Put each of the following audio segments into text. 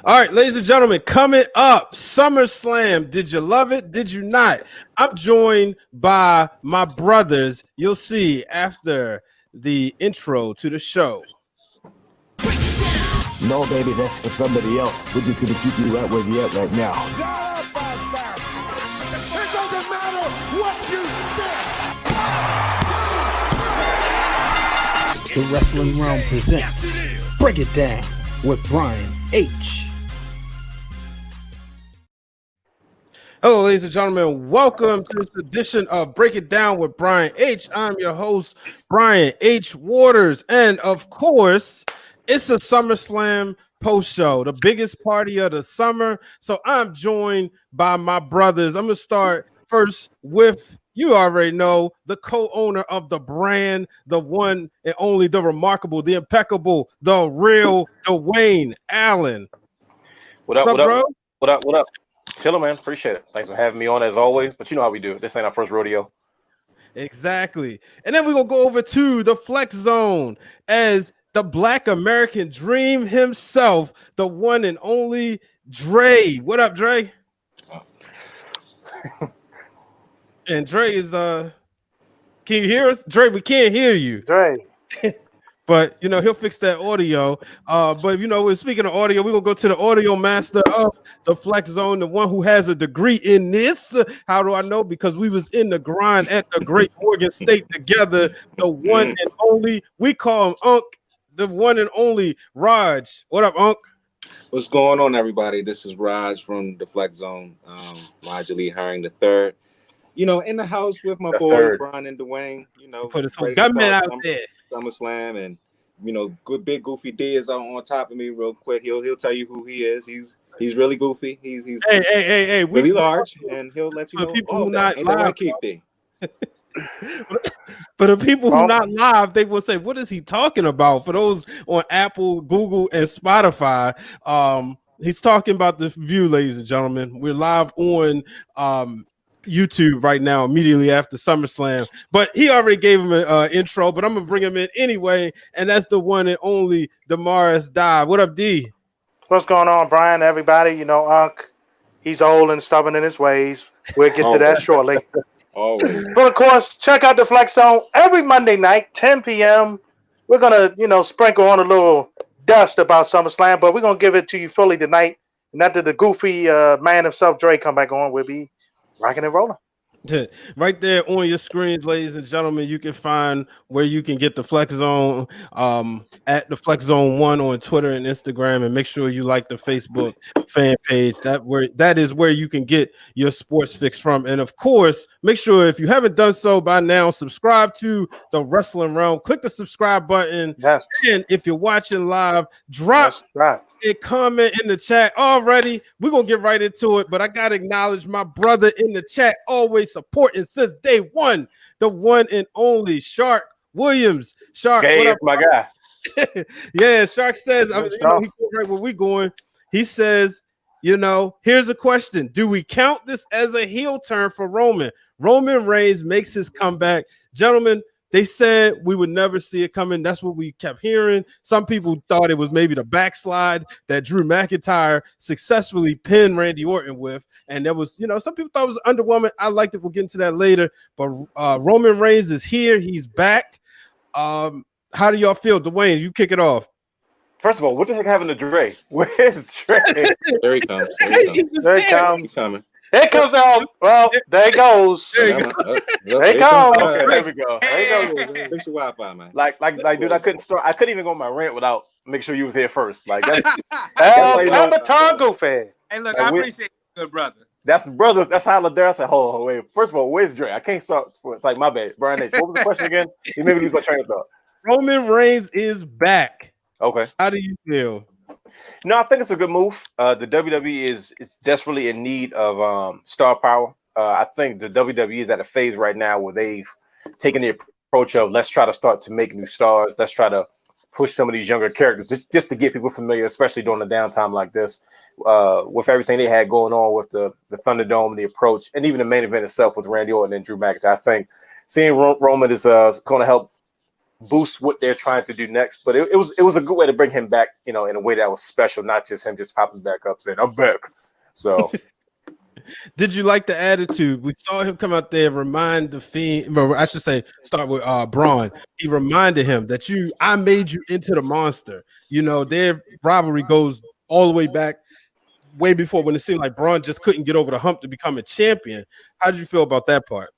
All right, ladies and gentlemen, coming up, SummerSlam. Did you love it? Did you not? I'm joined by my brothers. You'll see after the intro to the show. No, baby, that's for somebody else. We're just going to keep you right where you're at right now. It doesn't matter what you think. The Wrestling Realm presents Break It Down with Brian H. Hello, ladies and gentlemen. Welcome to this edition of Break It Down with Brian H. I'm your host, Brian H. Waters. And of course, it's a SummerSlam Post-Show, the biggest party of the summer. So I'm joined by my brothers. I'm going to start first with, you already know, the co-owner of the brand, the one and only, the remarkable, the impeccable, the real Dwayne Allen. What up, bro? What up? Chillin', man. Appreciate it. Thanks for having me on as always. But you know how we do. This ain't our first rodeo. Exactly. And then we're going to go over to the Flex Zone as the Black American Dream himself, the one and only Dre. What up, Dre? And Dre is can you hear us? Dre, we can't hear you. Dre. But you know, he'll fix that audio. But you know, speaking of audio, we're gonna go to the audio master of the Flex Zone, the one who has a degree in this. How do I know? Because we was in the grind at the Great Morgan State together, the one and only, we call him Unc, the one and only Raj. What up, Unc? What's going on, everybody? This is Raj from the Flex Zone. Raj Lee Herring the third. You know, in the house with my boys, Brian and Dwayne. You know, put his whole gunman out there. SummerSlam, and you know, good big goofy D is on top of me real quick. He'll tell you who he is. He's really goofy. He's hey, really large, and he'll let you know people all who that. not Ain't that live, right, Keith D? But the people who not live, they will say, "What is he talking about?" For those on Apple, Google, and Spotify, he's talking about the view, ladies and gentlemen. We're live on YouTube right now, immediately after SummerSlam. But he already gave him an intro, but I'm gonna bring him in anyway, and that's the one and only Demarus Die. What up, D? What's going on, Brian? Everybody, you know, Unc, he's old and stubborn in his ways. We'll get to that shortly. Always. But of course, check out the Flex Zone every Monday night, 10 p.m. We're gonna, you know, sprinkle on a little dust about SummerSlam, but we're gonna give it to you fully tonight. And after the goofy man himself, Dre, come back on, we'll be rocking and rolling. Right there on your screens, ladies and gentlemen, you can find where you can get the Flex Zone at the Flex Zone 1 on Twitter and Instagram, and make sure you like the Facebook fan page. That is where you can get your sports fix from. And of course, make sure, if you haven't done so by now, subscribe to the Wrestling Realm. Click the subscribe button. Yes. And if you're watching live, drop a comment in the chat already. We're gonna get right into it, but I gotta acknowledge my brother in the chat, always supporting since day one, the one and only Shark Williams. Shark, hey, what up, my guy? Yeah, Shark says, he goes right where we going. He says, you know, here's a question: do we count this as a heel turn for Roman? Roman Reigns makes his comeback, gentlemen. They said we would never see it coming. That's what we kept hearing. Some people thought it was maybe the backslide that Drew McIntyre successfully pinned Randy Orton with. And there was, you know, some people thought it was underwhelming. I liked it. We'll get into that later. But Roman Reigns is here. He's back. How do y'all feel? Dwayne, you kick it off. First of all, what the heck happened to Dre? Where's Dre? There he comes. There he comes. He's coming. It comes out. Well, there it goes. There you go. There it goes. Okay, there we go. There you go. Fix your Wi-Fi, man. Like, dude, I couldn't even go on my rant without make sure you was here first. Like, that's I'm a tongue goofy. Hey, look, I appreciate you, good brother. That's brothers. That's how Ladera said, hold, wait. First of all, where's Dre? I can't start. It's like, my bad. Brian H. What was the question again? You made me lose my train of thought. Roman Reigns is back. Okay. How do you feel? No, I think it's a good move. The WWE is desperately in need of star power. I think the WWE is at a phase right now where they've taken the approach of let's try to start to make new stars. Let's try to push some of these younger characters just to get people familiar, especially during a downtime like this, with everything they had going on with the Thunderdome, the approach, and even the main event itself with Randy Orton and Drew McIntyre. I think seeing Roman is going to help boost what they're trying to do next. But it was a good way to bring him back, in a way that was special, not just him just popping back up saying, I'm back. So did you like the attitude? We saw him come out there, remind the Fiend, or I should say, start with Braun. He reminded him that I made you into the monster. Their rivalry goes all the way back, way before, when it seemed like Braun just couldn't get over the hump to become a champion. How did you feel about that part?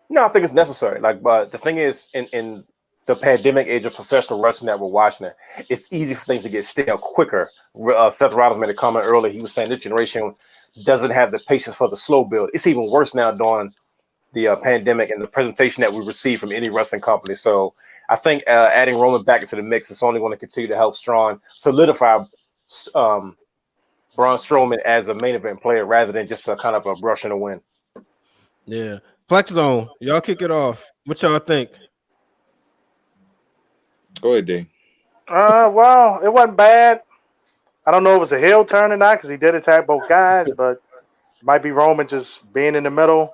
No, I think it's necessary. But the thing is, in the pandemic age of professional wrestling that we're watching, it's easy for things to get stale quicker. Seth Rollins made a comment earlier. He was saying this generation doesn't have the patience for the slow build. It's even worse now during the pandemic and the presentation that we receive from any wrestling company. So I think adding Roman back into the mix is only going to continue to help solidify Braun Strowman as a main event player rather than just a kind of a brush in the wind. Yeah. Flex Zone, y'all kick it off. What y'all think? Go ahead, D. Well, it wasn't bad. I don't know if it was a heel turn or not because he did attack both guys, but it might be Roman just being in the middle.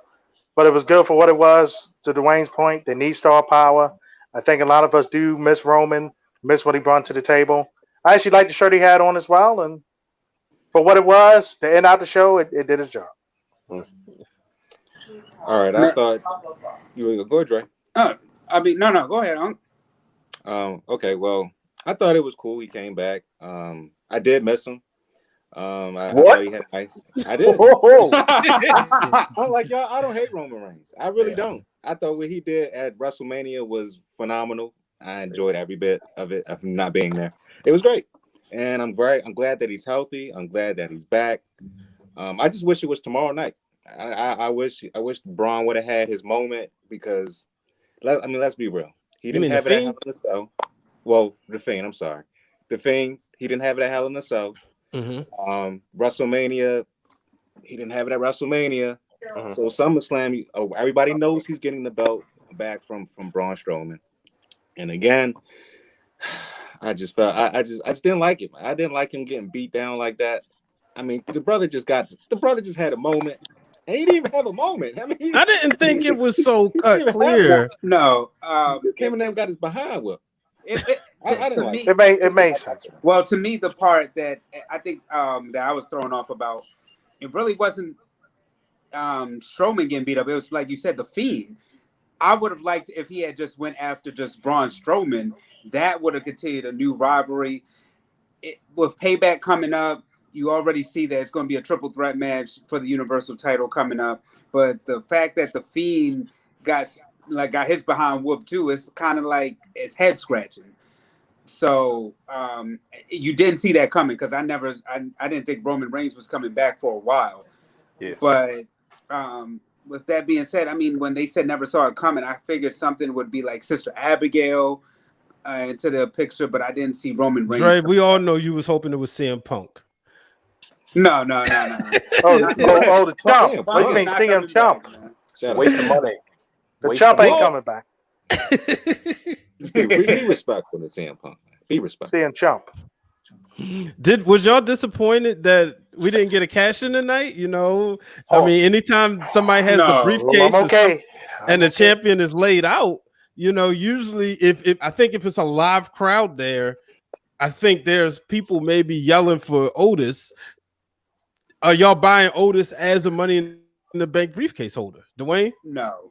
But it was good for what it was. To Dwayne's point, they need star power. I think a lot of us do miss Roman, miss what he brought to the table. I actually like the shirt he had on as well, and for what it was, to end out the show, it did its job. All right, I thought you were go ahead, Dre. No, go ahead, Unc. Okay, well, I thought it was cool. He came back. I did miss him. I thought he had nice. I did. I'm like, y'all, I don't hate Roman Reigns. I really don't. I thought what he did at WrestleMania was phenomenal. I enjoyed every bit of it, of him not being there. It was great. And I'm glad that he's healthy. I'm glad that he's back. I just wish it was tomorrow night. I wish Braun would have had his moment because, let's be real. He didn't have it at Hell in a Cell. Well, the Fiend, I'm sorry. The Fiend, he didn't have it at Hell in a Cell. Mm-hmm. WrestleMania, he didn't have it at WrestleMania. So SummerSlam, everybody knows he's getting the belt back from Braun Strowman. And again, I just didn't like it. I didn't like him getting beat down like that. I mean, the brother just had a moment. And he didn't even have a moment. I mean, I didn't think it was so clear. No, came in there and got his behind whipped. It made sense. Well, to me, the part that I think that I was thrown off about, it really wasn't Strowman getting beat up. It was like you said, the Fiend. I would have liked if he had just went after just Braun Strowman. That would have continued a new rivalry. With Payback coming up, you already see that it's going to be a triple threat match for the Universal title coming up. But the fact that the Fiend got his behind whooped too, it's kind of like it's head scratching. So you didn't see that coming because I didn't think Roman Reigns was coming back for a while. Yeah. But with that being said, I mean, when they said never saw it coming, I figured something would be like Sister Abigail into the picture, but I didn't see Roman Reigns. Dre, we all know you was hoping it was CM Punk. No. The chump. What do you mean, CM chump? Waste of money. The chump ain't coming back. Be respectful to CM Punk. Be respectful. CM chump. Was y'all disappointed that we didn't get a cash in tonight? I mean, anytime somebody has the briefcase and the champion is laid out, usually if it's a live crowd there, I think there's people maybe yelling for Otis. Are y'all buying Otis as a Money in the Bank briefcase holder, Dwayne? No.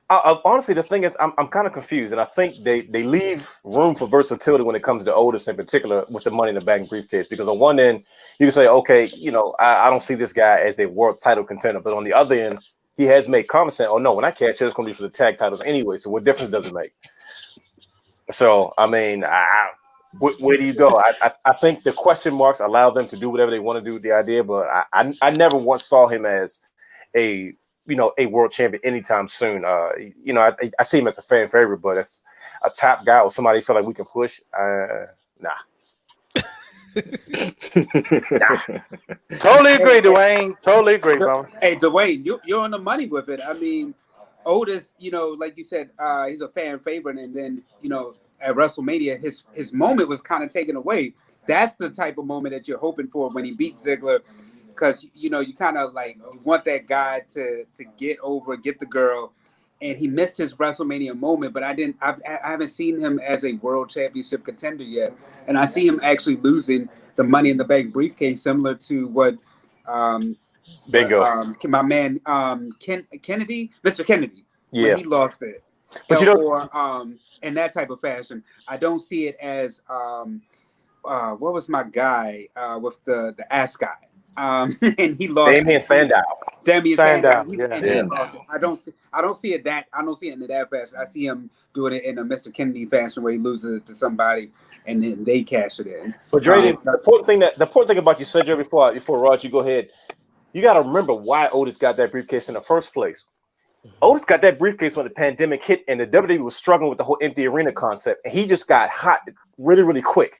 Honestly, the thing is, I'm kind of confused, and I think they leave room for versatility when it comes to Otis in particular with the Money in the Bank briefcase. Because on one end, you can say, okay, I don't see this guy as a world title contender, but on the other end, he has made comments saying, "Oh no, when I catch it, it's going to be for the tag titles anyway. So what difference does it make?" So I mean, where do you go? I think the question marks allow them to do whatever they want to do with the idea, but I never once saw him as a world champion anytime soon. I see him as a fan favorite, but as a top guy or somebody feel like we can push, nah. Totally agree, Dwayne. Totally agree, bro. Hey, Dwayne, you're on the money with it. I mean, Otis, like you said, he's a fan favorite, and then at WrestleMania, his moment was kind of taken away. That's the type of moment that you're hoping for when he beat Ziggler. Because you kind of like want that guy to get over, get the girl, and he missed his WrestleMania moment. But I haven't seen him as a World Championship contender yet, and I see him actually losing the Money in the Bank briefcase, similar to what. Bingo. My man, Kennedy, Mr. Kennedy, when he lost it. But or in that type of fashion, I don't see it as what was my guy with the ass guy, and he lost. Damian Sandow. Sandow. I don't see it that. I don't see it in that fashion. I see him doing it in a Mr. Kennedy fashion where he loses it to somebody and then they cash it in. But Dre, the important thing about you said, Dre, before Raj, you go ahead. You got to remember why Otis got that briefcase in the first place. Otis got that briefcase when the pandemic hit and the WWE was struggling with the whole empty arena concept, and he just got hot really, really quick.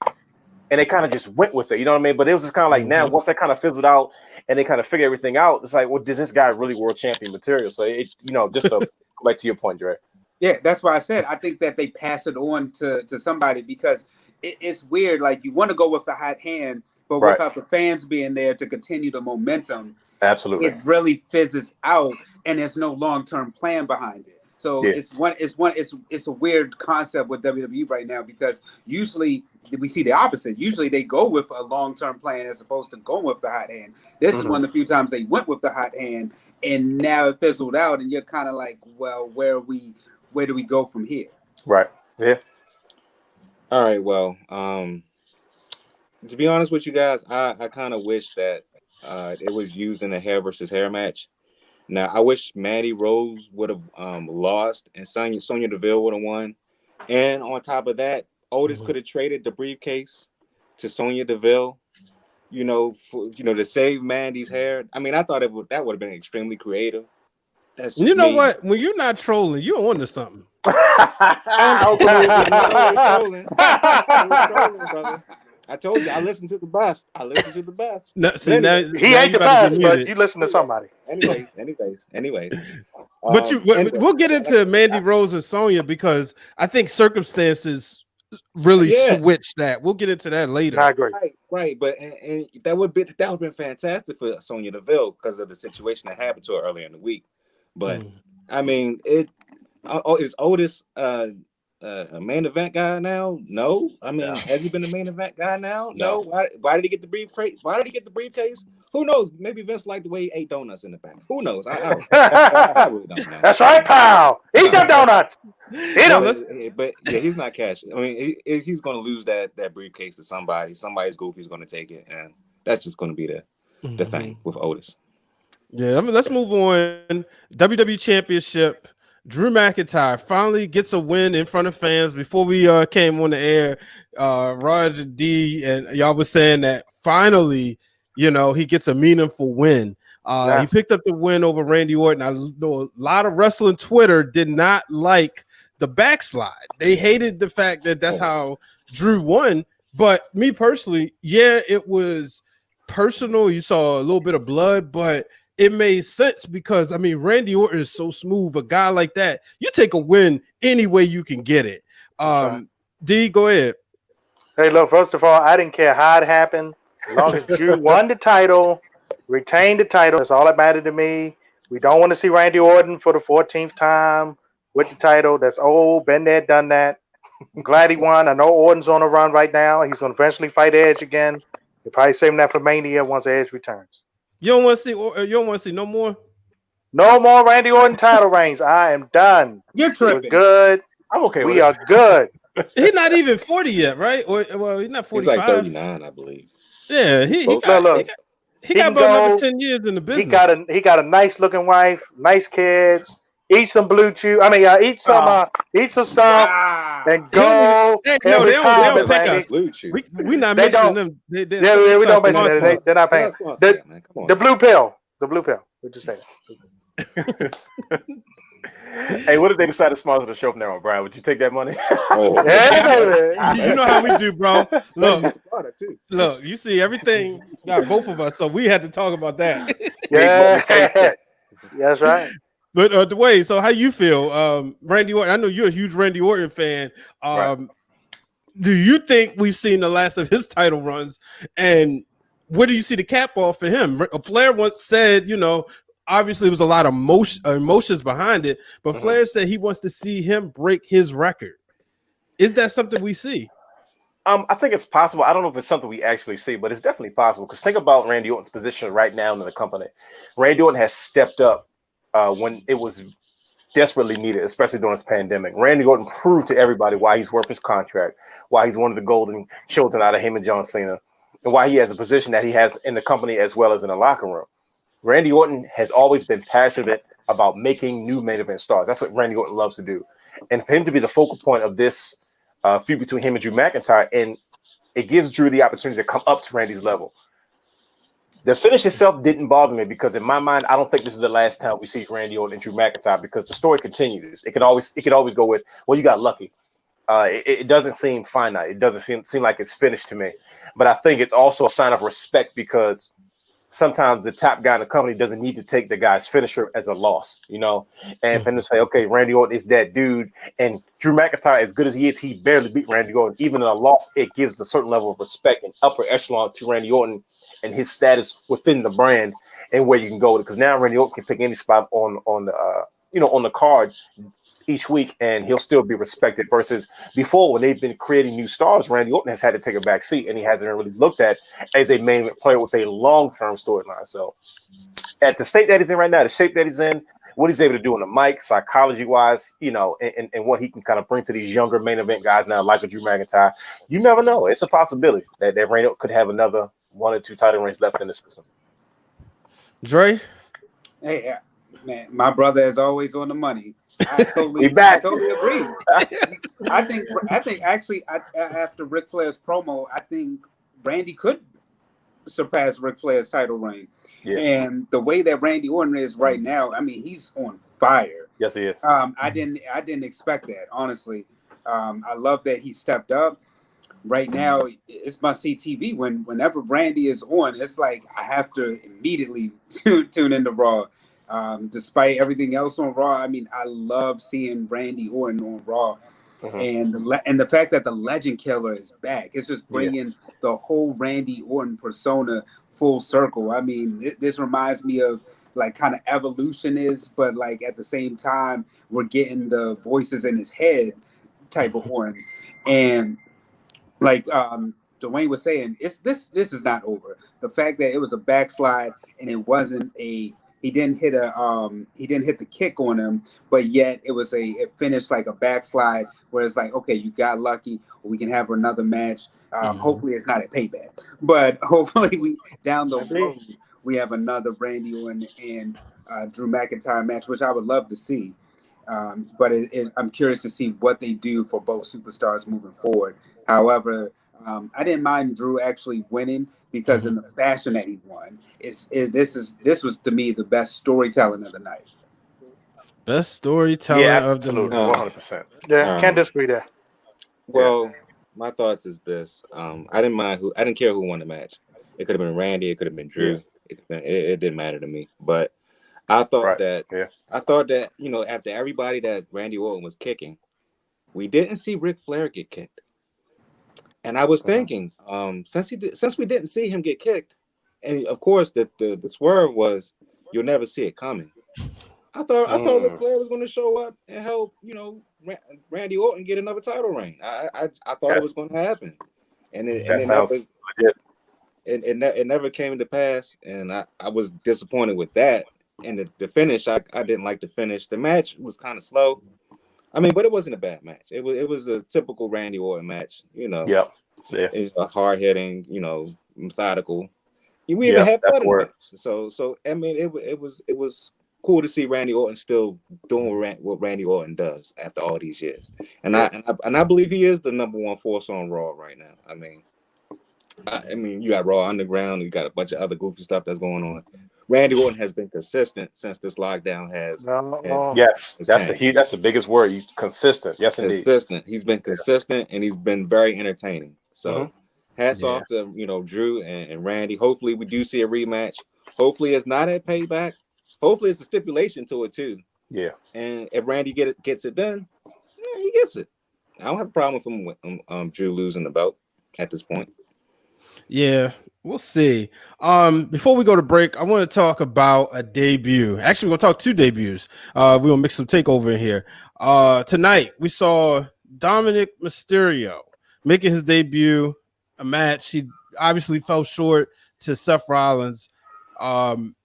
And they kind of just went with it, you know what I mean? But it was just kind of like now, once that kind of fizzled out and they kind of figure everything out, it's like, well, does this guy really world champion material? So, just to go back to your point, Dre. Yeah, that's why I said I think that they pass it on to somebody because it's weird. Like, you want to go with the hot hand, but without the fans being there to continue the momentum, absolutely, it really fizzes out, and there's no long-term plan behind it. So it's a weird concept with WWE right now because usually we see the opposite. Usually they go with a long-term plan as opposed to going with the hot hand. This is one of the few times they went with the hot hand, and now it fizzled out, and you're kind of like, well, where do we go from here? Right. Yeah. All right. Well, to be honest with you guys, I kind of wish that it was used in a hair versus hair match. Now, I wish Mandy Rose would have lost and Sonya Deville would have won. And on top of that, Otis could have traded the briefcase to Sonya Deville, to save Mandy's hair. I mean, I thought that would have been extremely creative. That's just know what? When you're not trolling, you're on to something. I'm trolling, brother. I told you, I listened to the best. No, he ain't the best, but you listen to somebody. Anyways. But we'll get into Mandy Rose and Sonya because I think circumstances really switched that. We'll get into that later. I agree. Right. But and that would have been fantastic for Sonya Deville because of the situation that happened to her earlier in the week. But I mean, is Otis a main event guy now? No. I mean, has he been a main event guy now? No. Why did he get the briefcase? Who knows? Maybe Vince liked the way he ate donuts in the back. Who knows? I really don't know. That's right, pal. Eat them donuts. Eat them. But he's not cash. I mean, he's going to lose that briefcase to somebody. Somebody's goofy is going to take it, and that's just going to be the thing with Otis. Yeah, let's move on. WWE Championship. Drew McIntyre finally gets a win in front of fans. Before we came on the air, Roger D and y'all was saying that finally, he gets a meaningful win. He picked up the win over Randy Orton. I know a lot of wrestling Twitter did not like the backslide. They hated the fact that that's how Drew won. But me personally, it was personal. You saw a little bit of blood, but it made sense because, I mean, Randy Orton is so smooth. A guy like that, you take a win any way you can get it. D, go ahead. Hey, look, first of all, I didn't care how it happened. As long as Drew won the title, retained the title, that's all that mattered to me. We don't want to see Randy Orton for the 14th time with the title. That's old, been there, done that. I'm glad he won. I know Orton's on a run right now. He's going to eventually fight Edge again. They'll probably save him that for Mania once Edge returns. You don't want to see no more? No more Randy Orton title reigns. I am done. You're tripping. We're good. I'm okay with it. We are good. He's not even 40 yet, right? Well, he's not 45. He's like 39, I believe. Yeah, he got about another 10 years in the business. He got a nice looking wife, nice kids. Eat some blue chew. I mean, eat some stuff, and go. They don't pick us. We not mentioning them. We don't mention that. They're not paying. The blue pill. The blue pill. We just say it. Hey, what if they decide to sponsor the show from now on, Brian? Would you take that money? You know how we do, bro. Look, you see everything got both of us, so we had to talk about that. Yeah, that's right. But Dwayne, so how you feel? Randy Orton, I know you're a huge Randy Orton fan. Do you think we've seen the last of his title runs? And where do you see the cap off for him? Flair once said, obviously, it was a lot of emotions behind it. But Flair said he wants to see him break his record. Is that something we see? I think it's possible. I don't know if it's something we actually see, but it's definitely possible. Because think about Randy Orton's position right now in the company. Randy Orton has stepped up when it was desperately needed, especially during this pandemic. Randy Orton proved to everybody why he's worth his contract, why he's one of the golden children out of him and John Cena, and why he has a position that he has in the company as well as in the locker room. Randy Orton has always been passionate about making new main event stars. That's what Randy Orton loves to do. And for him to be the focal point of this feud between him and Drew McIntyre, and it gives Drew the opportunity to come up to Randy's level. The finish itself didn't bother me because in my mind, I don't think this is the last time we see Randy Orton and Drew McIntyre because the story continues. It could always go with, well, you got lucky. It doesn't seem finite. It doesn't seem like it's finished to me. But I think it's also a sign of respect because sometimes the top guy in the company doesn't need to take the guy's finisher as a loss, you know? And for him to say, okay, Randy Orton is that dude. And Drew McIntyre, as good as he is, he barely beat Randy Orton. Even in a loss, it gives a certain level of respect and upper echelon to Randy Orton and his status within the brand and where you can go with it. Because now Randy Orton can pick any spot on the card each week and he'll still be respected versus before when they've been creating new stars, Randy Orton has had to take a back seat and he hasn't really looked at as a main player with a long-term storyline. So at the state that he's in right now, the shape that he's in, what he's able to do on the mic, psychology-wise, you know, and what he can kind of bring to these younger main event guys now, like a Drew McIntyre, you never know. It's a possibility that Randy Orton could have another 1 or 2 title reigns left in the system. Dre? Hey, man, my brother is always on the money. I totally agree. I think actually after Ric Flair's promo, I think Randy could surpass Ric Flair's title reign. Yeah. And the way that Randy Orton is right now, I mean, he's on fire. Yes, he is. I didn't expect that, honestly. I love that he stepped up. Right now, it's must-see TV. Whenever Randy is on, it's like I have to immediately tune into Raw. Despite everything else on Raw, I mean, I love seeing Randy Orton on Raw, and the fact that the Legend Killer is back. It's just bringing the whole Randy Orton persona full circle. I mean, this reminds me of like kind of Evolution is, but like at the same time, we're getting the voices in his head type of Orton, and like Dwayne was saying, this is not over. The fact that it was a backslide and it wasn't he didn't hit the kick on him, but yet it finished like a backslide where it's like, okay, you got lucky, we can have another match. Hopefully it's not a Payback, but hopefully we down the road we have another Randy Orton and Drew McIntyre match, which I would love to see. But I'm curious to see what they do for both superstars moving forward. However, I didn't mind Drew actually winning because in the fashion that he won, this was to me the best storytelling of the night. Best storytelling of the night. 100%. Yeah, can't disagree there. Well, my thoughts is this: I didn't care who won the match. It could have been Randy, it could have been Drew. It didn't matter to me. But I thought that you know, after everybody that Randy Orton was kicking, we didn't see Ric Flair get kicked. And I was thinking, since we didn't see him get kicked, and of course the swerve was you'll never see it coming. I thought Ric Flair was going to show up and help, you know, Randy Orton get another title reign. I thought it was going to happen, and it never came to pass, and I was disappointed with that. And the finish, I didn't like the finish. The match was kind of slow. I mean, but it wasn't a bad match. It was a typical Randy Orton match, you know. Yeah. Hard hitting, you know, methodical. We even had better matches. So I mean, it was cool to see Randy Orton still doing what Randy Orton does after all these years. And I believe he is the number one force on Raw right now. I mean, you got Raw Underground, you got a bunch of other goofy stuff that's going on. Randy Orton has been consistent since this lockdown has. Yes, that's the biggest word. Consistent. Yes, indeed. Consistent. He's been consistent and he's been very entertaining. So, hats off to Drew and Randy. Hopefully, we do see a rematch. Hopefully, it's not at Payback. Hopefully, it's a stipulation to it too. Yeah. And if Randy gets it done, he gets it. I don't have a problem with him Drew losing the belt at this point. Yeah. We'll see. Before we go to break, I want to talk about a debut. Actually, we're going to talk 2 debuts. We're going to mix some takeover in here. Tonight, we saw Dominic Mysterio making his debut, a match. He obviously fell short to Seth Rollins. And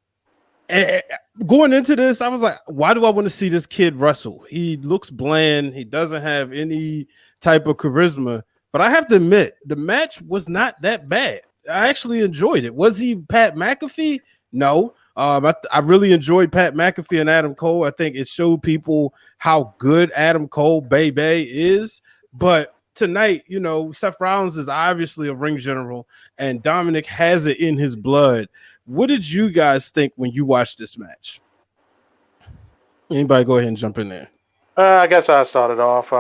going into this, I was like, why do I want to see this kid wrestle? He looks bland. He doesn't have any type of charisma. But I have to admit, the match was not that bad. I actually enjoyed it. Was he Pat McAfee? No. I really enjoyed Pat McAfee and Adam Cole. I think it showed people how good Adam Cole Bay is. But tonight, you know, Seth Rollins is obviously a ring general, and Dominic has it in his blood. What did you guys think when you watched this match? Anybody go ahead and jump in there? I guess I started off.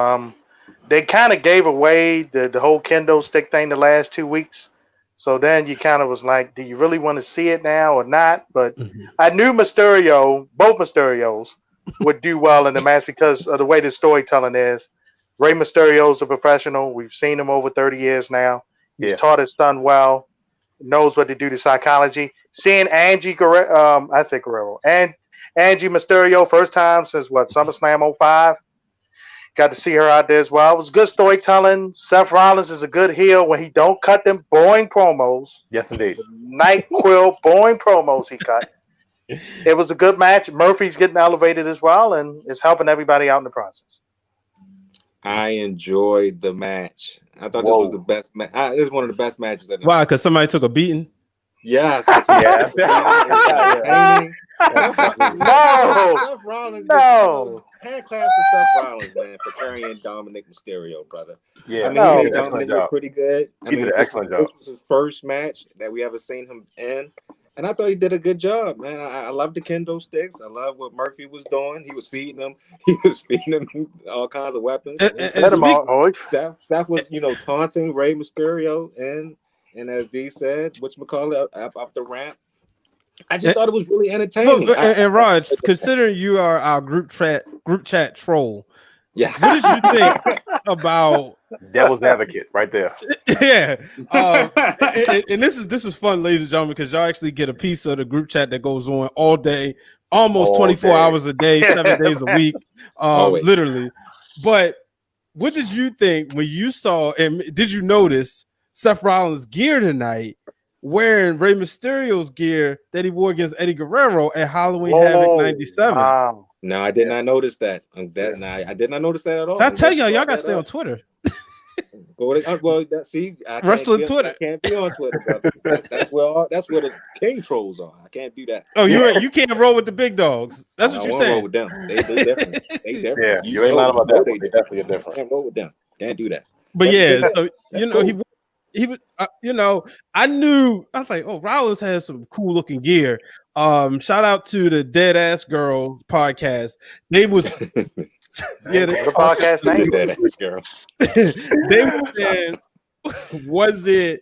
They kind of gave away the whole kendo stick thing the last 2 weeks. So then you kind of was like, do you really want to see it now or not? But I knew both Mysterios would do well in the match because of the way the storytelling is. Rey Mysterio's a professional. We've seen him over 30 years now. He's taught his son well, knows what to do to psychology. Seeing Angie Guerrero, and Angie Mysterio first time since SummerSlam 05. Got to see her out there as well. It was good storytelling. Seth Rollins is a good heel when he don't cut them boring promos. Yes, indeed. Night quill boring promos he cut. It was a good match. Murphy's getting elevated as well, and it's helping everybody out in the process. I enjoyed the match. I thought this was the best match. This is one of the best matches. Why? Because somebody took a beating? Yes. No. Seth Rollins. Hand claps to Seth Rollins, man, for carrying Dominic Mysterio, brother. Yeah, I mean, he made Dominic look pretty good. He did an excellent job. This was his first match that we ever seen him in, and I thought he did a good job, man. I love the kendo sticks. I love what Murphy was doing. He was feeding them. He was feeding them all kinds of weapons. Seth was, taunting Rey Mysterio, and as D said, whatchamacallit, up the ramp. I just thought it was really entertaining. And Raj, considering you are our group chat troll, yes, what did you think about Devil's Advocate right there? Yeah, and this is fun, ladies and gentlemen, because y'all actually get a piece of the group chat that goes on all day, almost 24 hours a day, 7 days a week, literally. But what did you think when you saw, and did you notice Seth Rollins' gear tonight, wearing Rey Mysterio's gear that he wore against Eddie Guerrero at Halloween Havoc 97? Wow. No, I did not notice that. I did not notice that at all. So I tell y'all got to stay on Twitter. Wrestling Twitter. I can't be on Twitter, brother. That's where the king trolls are. I can't do that. Oh, you can't roll with the big dogs. That's what you're saying. Roll with them. They different. They different. Yeah, you ain't lying about that. They definitely different. Can't roll with them. Can't do that. But so he was, I knew. I was like, oh, Rollins has some cool looking gear. Shout out to the Dead Ass Girl podcast. They was. The podcast name. Dead Ass Girl. They were saying,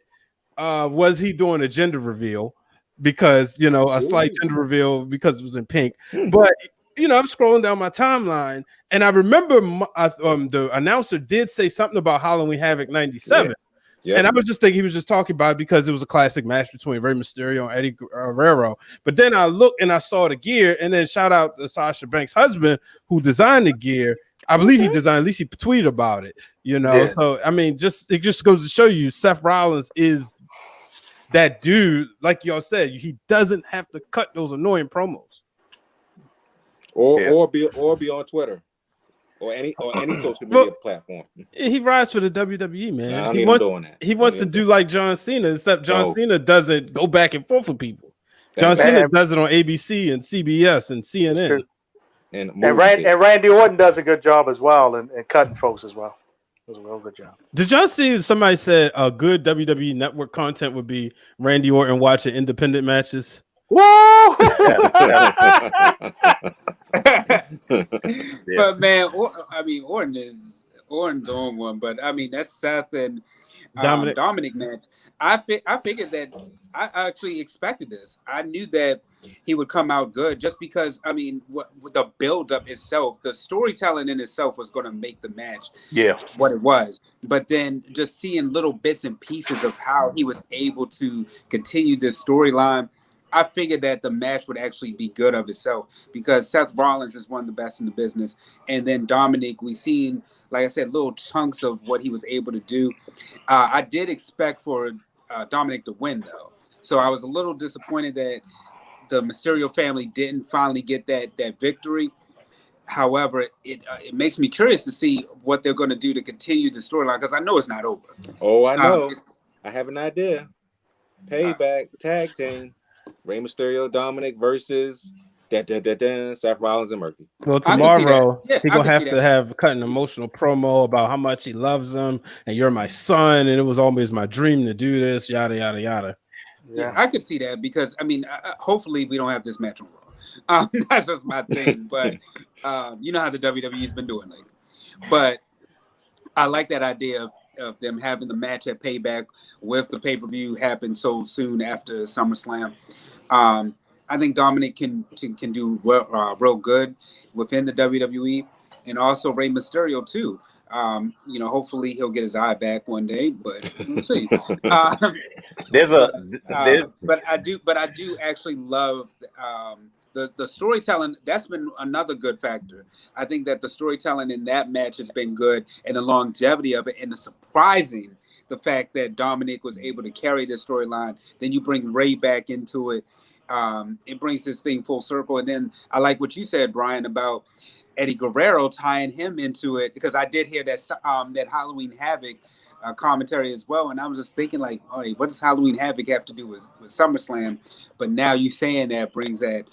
was he doing a gender reveal? Because a slight gender reveal because it was in pink. But I'm scrolling down my timeline, and I remember the announcer did say something about Halloween Havoc 97. Yeah. And I was just thinking he was just talking about it because it was a classic match between Rey Mysterio and Eddie Guerrero. But then I looked and I saw the gear, and then shout out to Sasha Banks' husband who designed the gear. I believe he designed, at least he tweeted about it, Yeah. So I mean, it just goes to show you Seth Rollins is that dude, like y'all said, he doesn't have to cut those annoying promos. Or be on Twitter. Or any social media platform. He rides for the WWE, man. I don't need him doing that. He wants to do like John Cena, except John Cena doesn't go back and forth with people. John Cena does it on ABC and CBS and CNN. And Randy Orton does a good job as well and cutting folks as well. It was a real good job. Did y'all see somebody said a good WWE network content would be Randy Orton watching independent matches? Woo! But man, Orton's on one. But I mean, that's Seth, and Dominic match, I figured that I actually expected this. I knew that he would come out good just because, I mean, with the build up itself, the storytelling in itself was going to make the match what it was. But then just seeing little bits and pieces of how he was able to continue this storyline, I figured that the match would actually be good of itself because Seth Rollins is one of the best in the business. And then Dominic, we've seen, like I said, little chunks of what he was able to do. I did expect for Dominic to win, though. So I was a little disappointed that the Mysterio family didn't finally get that victory. However, it makes me curious to see what they're going to do to continue the storyline because I know it's not over. Oh, I know. I have an idea. Payback tag team. Rey Mysterio, Dominic versus Seth Rollins and Murphy. Well, tomorrow he's gonna have to have cut an emotional promo about how much he loves him and you're my son, and it was always my dream to do this, yada yada yada. Yeah, I could see that because I mean, hopefully we don't have this match on Raw. That's just my thing, but you know how the WWE's been doing lately. But I like that idea of them having the match at Payback with the pay-per-view happen so soon after SummerSlam. I think Dominic can do real good within the WWE, and also Rey Mysterio too. You know, hopefully he'll get his eye back one day, but we'll see. But I do actually love the storytelling. That's been another good factor. I think that the storytelling in that match has been good, and the longevity of it, and the fact that Dominic was able to carry this storyline. Then you bring Rey back into it. It brings this thing full circle. And then I like what you said, Brian, about Eddie Guerrero tying him into it, because I did hear that that Halloween Havoc commentary as well. And I was just thinking, like, all right, what does Halloween Havoc have to do with SummerSlam? But now you saying that brings that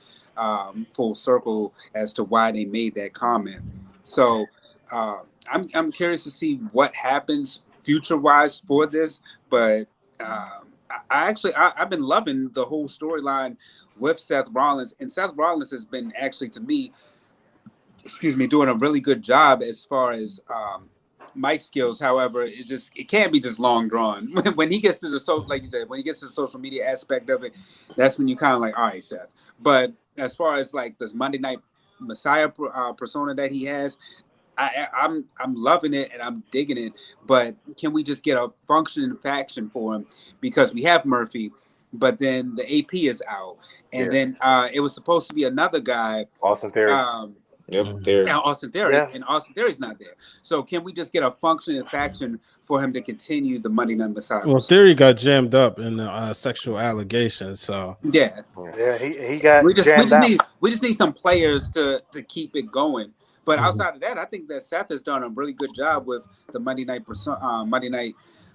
full circle as to why they made that comment. So I'm curious to see what happens future-wise for this. But I've been loving the whole storyline with Seth Rollins, and Seth Rollins has been actually, to me, doing a really good job as far as mic skills. However, it can't be just long drawn. When he gets to like you said, when he gets to the social media aspect of it, that's when you kind of like, all right, Seth. But as far as like this Monday Night Messiah persona that he has, I'm loving it and I'm digging it, but can we just get a functioning faction for him? Because we have Murphy, but then the AP is out, and then it was supposed to be another guy, Austin Theory. Austin Theory, and Austin Theory's not there. So can we just get a functioning faction for him to continue the Monday Night Messiah? Well, Theory got jammed up in the sexual allegations, so he got. We just need some players to keep it going. But outside of that, I think that Seth has done a really good job with the Monday Night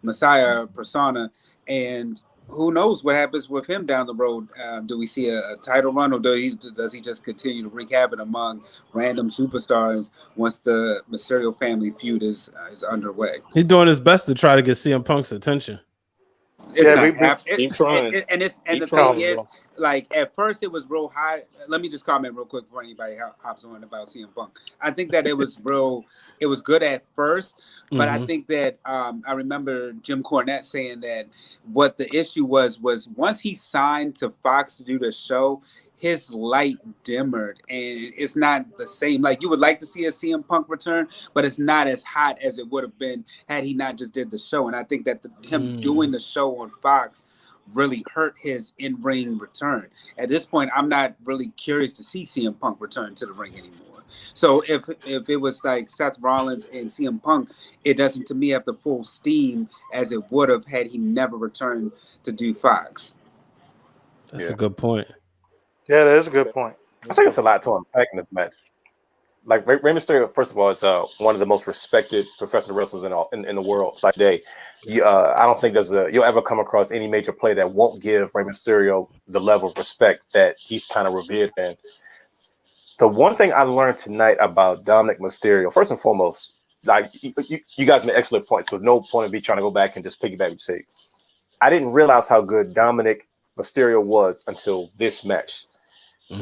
Messiah persona, and who knows what happens with him down the road? Do we see a title run, or does he just continue to wreak havoc among random superstars once the Mysterio family feud is underway? He's doing his best to try to get CM Punk's attention. Keep trying. The thing is, like, at first it was real high. Let me just comment real quick before anybody hops on about CM Punk. I think that it was good at first, but I think that I remember Jim Cornette saying that what the issue was once he signed to Fox to do the show, his light dimmered, and it's not the same. Like, you would like to see a CM Punk return, but it's not as hot as it would have been had he not just did the show. And I think that him doing the show on Fox really hurt his in-ring return. At this point, I'm not really curious to see CM Punk return to the ring anymore. So if it was like Seth Rollins and CM Punk, it doesn't, to me, have the full steam as it would have had he never returned to do Fox. That's a good point. Yeah, that is a good point. I think it's a lot to unpack in this match. Like, Rey Mysterio, first of all, is one of the most respected professional wrestlers in the world by today. I don't think you'll ever come across any major play that won't give Rey Mysterio the level of respect that he's kind of revered in. The one thing I learned tonight about Dominic Mysterio, first and foremost, like, you guys made excellent points. There's no point in me trying to go back and just piggyback and say, I didn't realize how good Dominic Mysterio was until this match.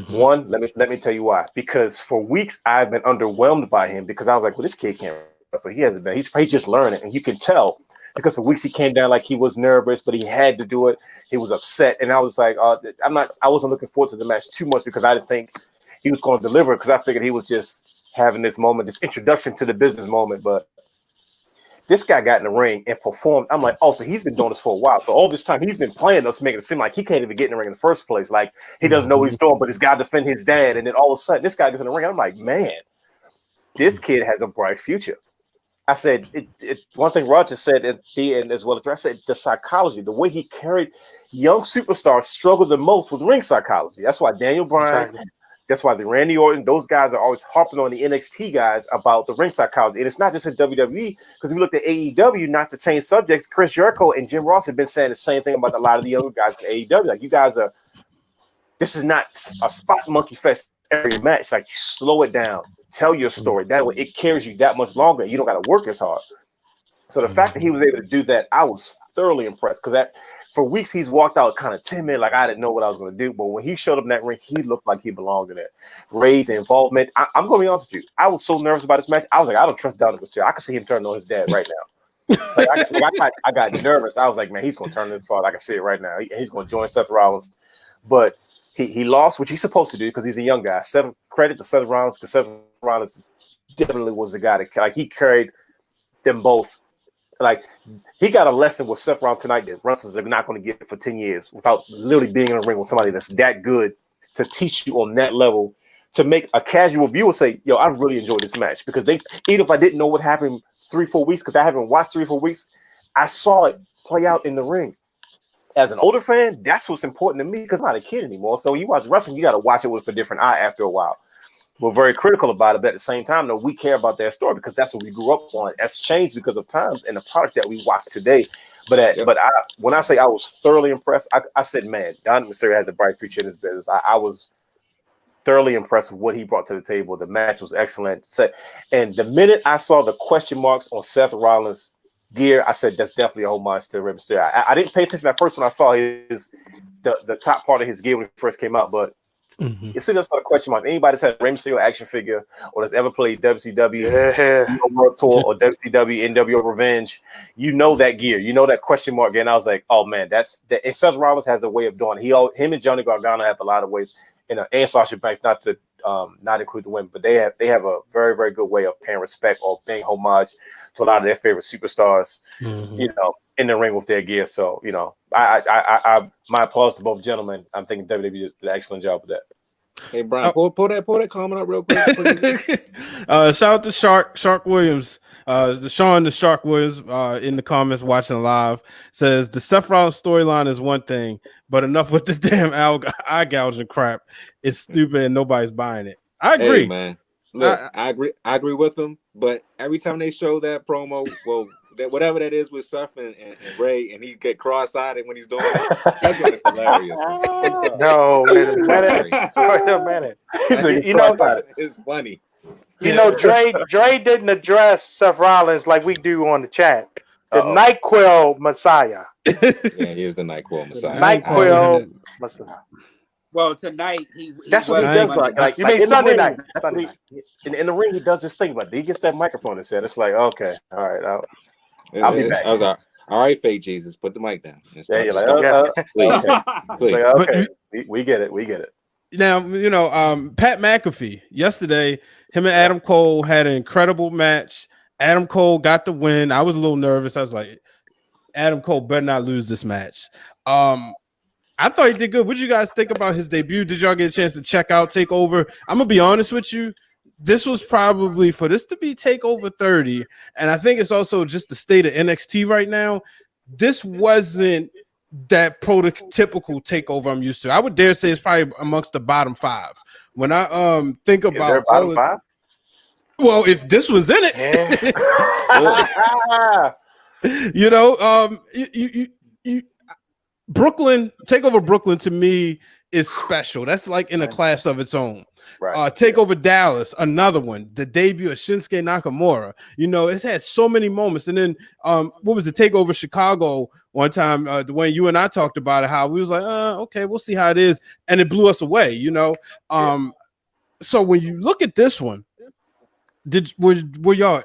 One, let me tell you why. Because for weeks I've been underwhelmed by him because I was like, well, this kid can't wrestle. He hasn't been. He's just learning, and you can tell because for weeks he came down like he was nervous, but he had to do it. He was upset, and I was like, I wasn't looking forward to the match too much because I didn't think he was going to deliver because I figured he was just having this moment, this introduction to the business moment. But this guy got in the ring and performed. I'm like, oh, so he's been doing this for a while. So all this time he's been playing us, making it seem like he can't even get in the ring in the first place. Like he doesn't know what he's doing, but he's got to defend his dad. And then all of a sudden, this guy gets in the ring. I'm like, man, this kid has a bright future. I said, one thing Roger said at the end as well as I said, the psychology, the way he carried young superstars struggle the most with ring psychology. That's why Daniel Bryan, that's why the Randy Orton, those guys are always harping on the NXT guys about the ring psychology. And it's not just in WWE, because if you look at AEW, not to change subjects, Chris Jericho and Jim Ross have been saying the same thing about a lot of the younger guys in AEW. Like, you guys are, this is not a spot monkey fest every match. Like, you slow it down, tell your story. That way it carries you that much longer. You don't got to work as hard. So the fact that he was able to do that, I was thoroughly impressed, because that, for weeks he's walked out kind of timid, like I didn't know what I was going to do. But when he showed up in that ring, he looked like he belonged in it. Ray's involvement. I'm going to be honest with you. I was so nervous about this match. I was like, I don't trust Dominic Mysterio. I could see him turning on his dad right now. Like, I got nervous. I was like, man, he's going to turn this far. I can see it right now. He's going to join Seth Rollins. But he lost, which he's supposed to do because he's a young guy. Credit to Seth Rollins, because Seth Rollins definitely was the guy that, like, he carried them both. Like, he got a lesson with Seth Rollins tonight that wrestlers are not going to get for 10 years without literally being in a ring with somebody that's that good to teach you on that level, to make a casual viewer say, yo, I really enjoyed this match. Because even if I didn't know what happened 3-4 weeks, because I haven't watched 3-4 weeks, I saw it play out in the ring. As an older fan, that's what's important to me, because I'm not a kid anymore. So when you watch wrestling, you got to watch it with a different eye after a while. We're very critical about it, but at the same time, though, we care about their story because that's what we grew up on. That's changed because of times and the product that we watch today. But when I say I was thoroughly impressed, I said, man, Dominic Mysterio has a bright future in his business. I was thoroughly impressed with what he brought to the table. The match was excellent. And the minute I saw the question marks on Seth Rollins' gear, I said, that's definitely a homage to Rey Mysterio. I didn't pay attention at first when I saw the top part of his gear when it first came out, but as soon as I saw the question marks, anybody that's had a Rey Mysterio action figure or that's ever played WCW World Tour or WCW NWO Revenge, you know that gear, you know that question mark gear. And I was like, oh man, that's that. And Seth Rollins has a way of doing it. Him and Johnny Gargano have a lot of ways, and Sasha Banks, not to not include the women, but they have a very, very good way of paying respect or paying homage to a lot of their favorite superstars, you know, in the ring with their gear. So, you know, I my applause to both gentlemen. I'm thinking WWE did an excellent job with that. Hey Brian, pull that comment up real quick. Shout out to Shark Williams, Sean the Shark Williams in the comments watching live says the Seth Rollins storyline is one thing, but enough with the damn eye gouging crap. It's stupid and nobody's buying it. I agree, hey, man. Look, I agree with them, but every time they show that promo, well, that whatever that is with Seth and Ray, and he get cross-eyed when he's doing it, that's what is hilarious. Man. No, wait a minute. You know, it's funny. You know, Dre didn't address Seth Rollins like we do on the chat. The NyQuil Messiah. Yeah, here's the NyQuil Messiah. NyQuil Messiah. Well, tonight that's what he does. Like you mean Sunday night? In the ring, he does this thing, but he gets that microphone and said, "It's like, okay, all right, I'll be back." I was all right, fake Jesus, put the mic down. Yeah, you're like, please. Please. Like, okay, we get it. Now, you know, Pat McAfee yesterday, him and Adam Cole had an incredible match. Adam Cole got the win. I was a little nervous. I was like, Adam Cole better not lose this match. I thought he did good. What did you guys think about his debut? Did y'all get a chance to check out TakeOver? I'm gonna be honest with you. This was probably for this to be TakeOver 30, and I think it's also just the state of NXT right now. This wasn't that prototypical TakeOver I'm used to. I would dare say it's probably amongst the bottom 5. When I think about is there bottom 5? Well, if this was in it, you know, you Brooklyn, TakeOver Brooklyn to me is special. That's like in a class of its own. Right. TakeOver Dallas, another one. The debut of Shinsuke Nakamura. You know, it's had so many moments. And then what was the TakeOver Chicago one time? Dwayne, you and I talked about it, how we was like, okay, we'll see how it is. And it blew us away, you know. So when you look at this one, were y'all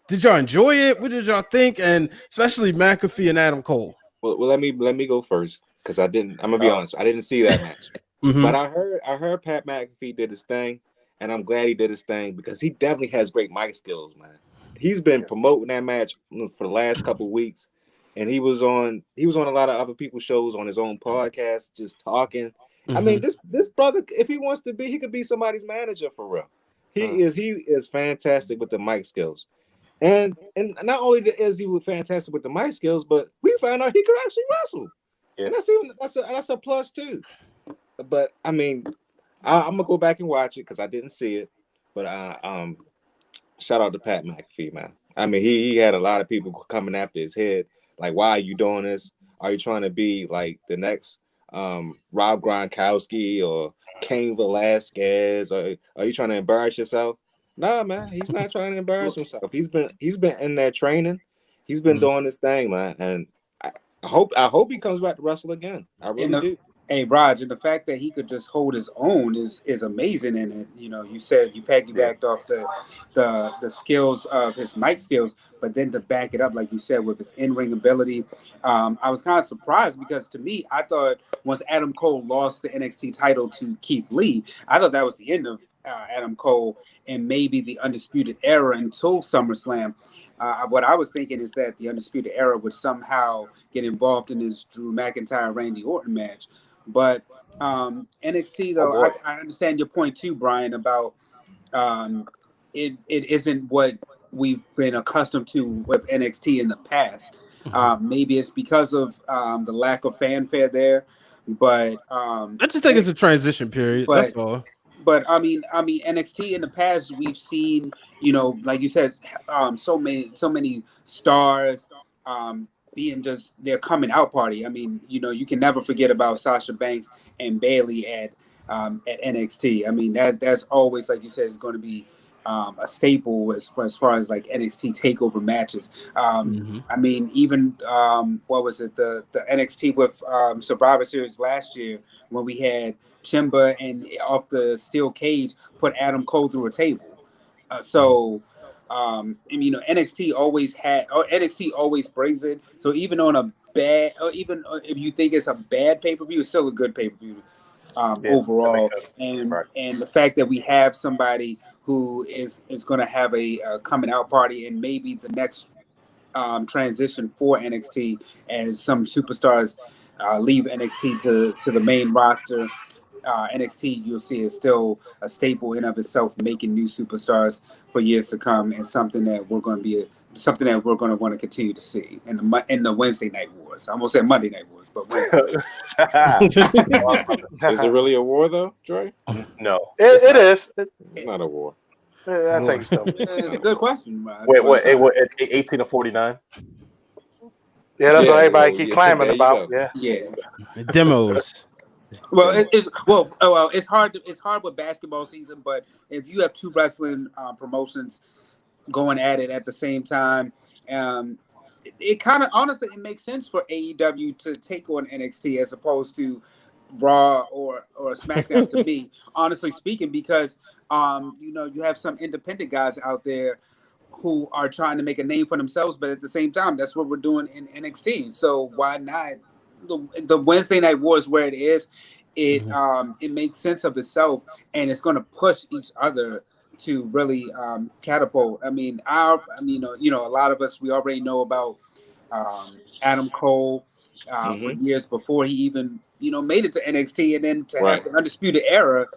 Did y'all enjoy it? What did y'all think? And especially McAfee and Adam Cole. Well, let me go first because I'm gonna be honest. I didn't see that match, but I heard Pat McAfee did his thing, and I'm glad he did his thing because he definitely has great mic skills, man. He's been promoting that match for the last couple of weeks, and he was on a lot of other people's shows on his own podcast, just talking. I mean, this brother, if he wants to be, he could be somebody's manager for real. He is fantastic with the mic skills. And not only is he fantastic with the mic skills, but we found out he could actually wrestle. Yeah. And that's a plus too. But I mean, I'm gonna go back and watch it because I didn't see it. But shout out to Pat McAfee, man. I mean, he had a lot of people coming after his head, like, why are you doing this? Are you trying to be like the next Rob Gronkowski or Cain Velasquez? Or are you trying to embarrass yourself? Nah, man, he's not trying to embarrass himself. He's been in that training. He's been doing this thing, man. And I hope he comes back to wrestle again. I really do. Hey, Raj, and the fact that he could just hold his own is amazing. And you know, you said you piggybacked off the skills of his mic skills, but then to back it up, like you said, with his in-ring ability, I was kind of surprised because to me, I thought once Adam Cole lost the NXT title to Keith Lee, I thought that was the end of Adam Cole and maybe the Undisputed Era until SummerSlam. What I was thinking is that the Undisputed Era would somehow get involved in this Drew McIntyre Randy Orton match. But NXT, though, I understand your point too, Brian, about it isn't what we've been accustomed to with NXT in the past. Maybe it's because of the lack of fanfare there, but I just think it's a transition period. That's all. But I mean, NXT in the past we've seen, you know, like you said, so many stars being just their coming out party. I mean, you know, you can never forget about Sasha Banks and Bayley at NXT. I mean, that's always, like you said, is going to be a staple as far as like NXT takeover matches. I mean, even what was it, the NXT with Survivor Series last year when we had Ciampa and off the steel cage put Adam Cole through a table. And, you know, NXT always brings it. So even on a bad, or even if you think it's a bad pay-per-view, it's still a good pay-per-view overall. And the fact that we have somebody who is going to have a coming out party and maybe the next transition for NXT as some superstars leave NXT to the main roster. NXT, you'll see, is still a staple in of itself, making new superstars for years to come, and something that we're going to want to continue to see in the Wednesday Night Wars. I almost said Monday Night Wars, but is it really a war though, Dre? No, it is. It's not a war. I think so. It's a good question. Wait, 18 to 49? Yeah, that's what everybody keep claiming about. Yeah. Demos. Well, it's hard. It's hard with basketball season, but if you have two wrestling promotions going at it at the same time, it kind of honestly it makes sense for AEW to take on NXT as opposed to Raw or SmackDown. To me, honestly speaking, because you know, you have some independent guys out there who are trying to make a name for themselves, but at the same time, that's what we're doing in NXT. So why not? The Wednesday Night Wars where it is, it makes sense of itself, and it's going to push each other to really catapult. I mean, you know, a lot of us, we already know about Adam Cole for years before he even, you know, made it to NXT, and then to have the Undisputed Era.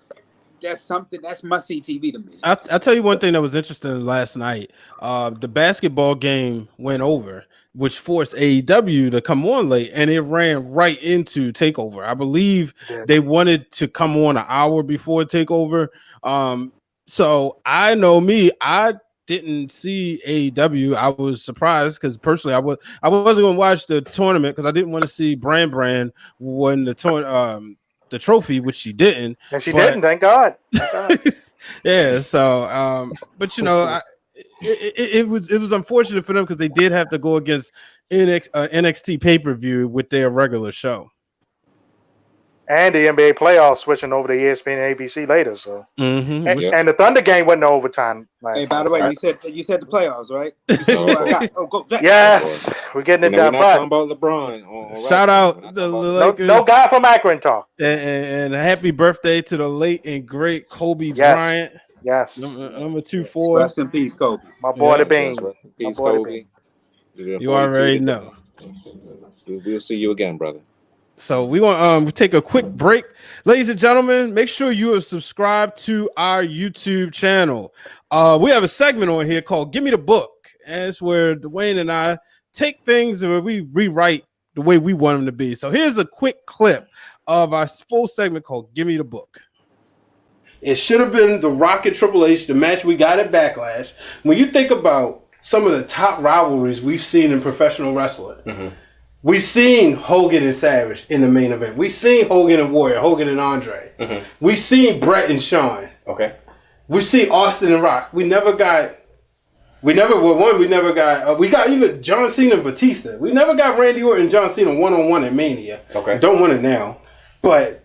That's something that's must-see TV to me. I'll tell you one thing that was interesting last night. The basketball game went over, which forced AEW to come on late, and it ran right into TakeOver. I believe they wanted to come on an hour before TakeOver. So I know me, I didn't see AEW. I was surprised because personally, I wasn't going to watch the tournament because I didn't want to see Brand win the trophy, which she didn't. And she didn't, thank God. Yeah, so but you know, it was unfortunate for them because they did have to go against NXT pay-per-view with their regular show. And the NBA playoffs switching over to ESPN and ABC later. So Mm-hmm. and the Thunder game went to overtime. Hey, by the way, you said the playoffs, right? Go Jack. Yes, we're getting it We're done. not talking about LeBron. Shout out to the Lakers. No guy from Akron talk. And happy birthday to the late and great Kobe Bryant. Yes. Number 2-4. Rest in peace, Kobe. My boy the Bean. Peace, Kobe. You already know. We'll see you again, brother. So we want to take a quick break. Ladies and gentlemen, make sure you are subscribed to our YouTube channel. We have a segment on here called Give Me the Book. And it's where Dwayne and I take things where we rewrite the way we want them to be. So here's a quick clip of our full segment called Give Me the Book. It should have been The Rock and Triple H, the match we got at Backlash. When you think about some of the top rivalries we've seen in professional wrestling, we've seen Hogan and Savage in the main event. We've seen Hogan and Warrior, Hogan and Andre. We've seen Brett and Shawn. Okay. We've seen Austin and Rock. We got even John Cena and Batista. We never got Randy Orton and John Cena one-on-one at Mania. Okay. Don't want it now. But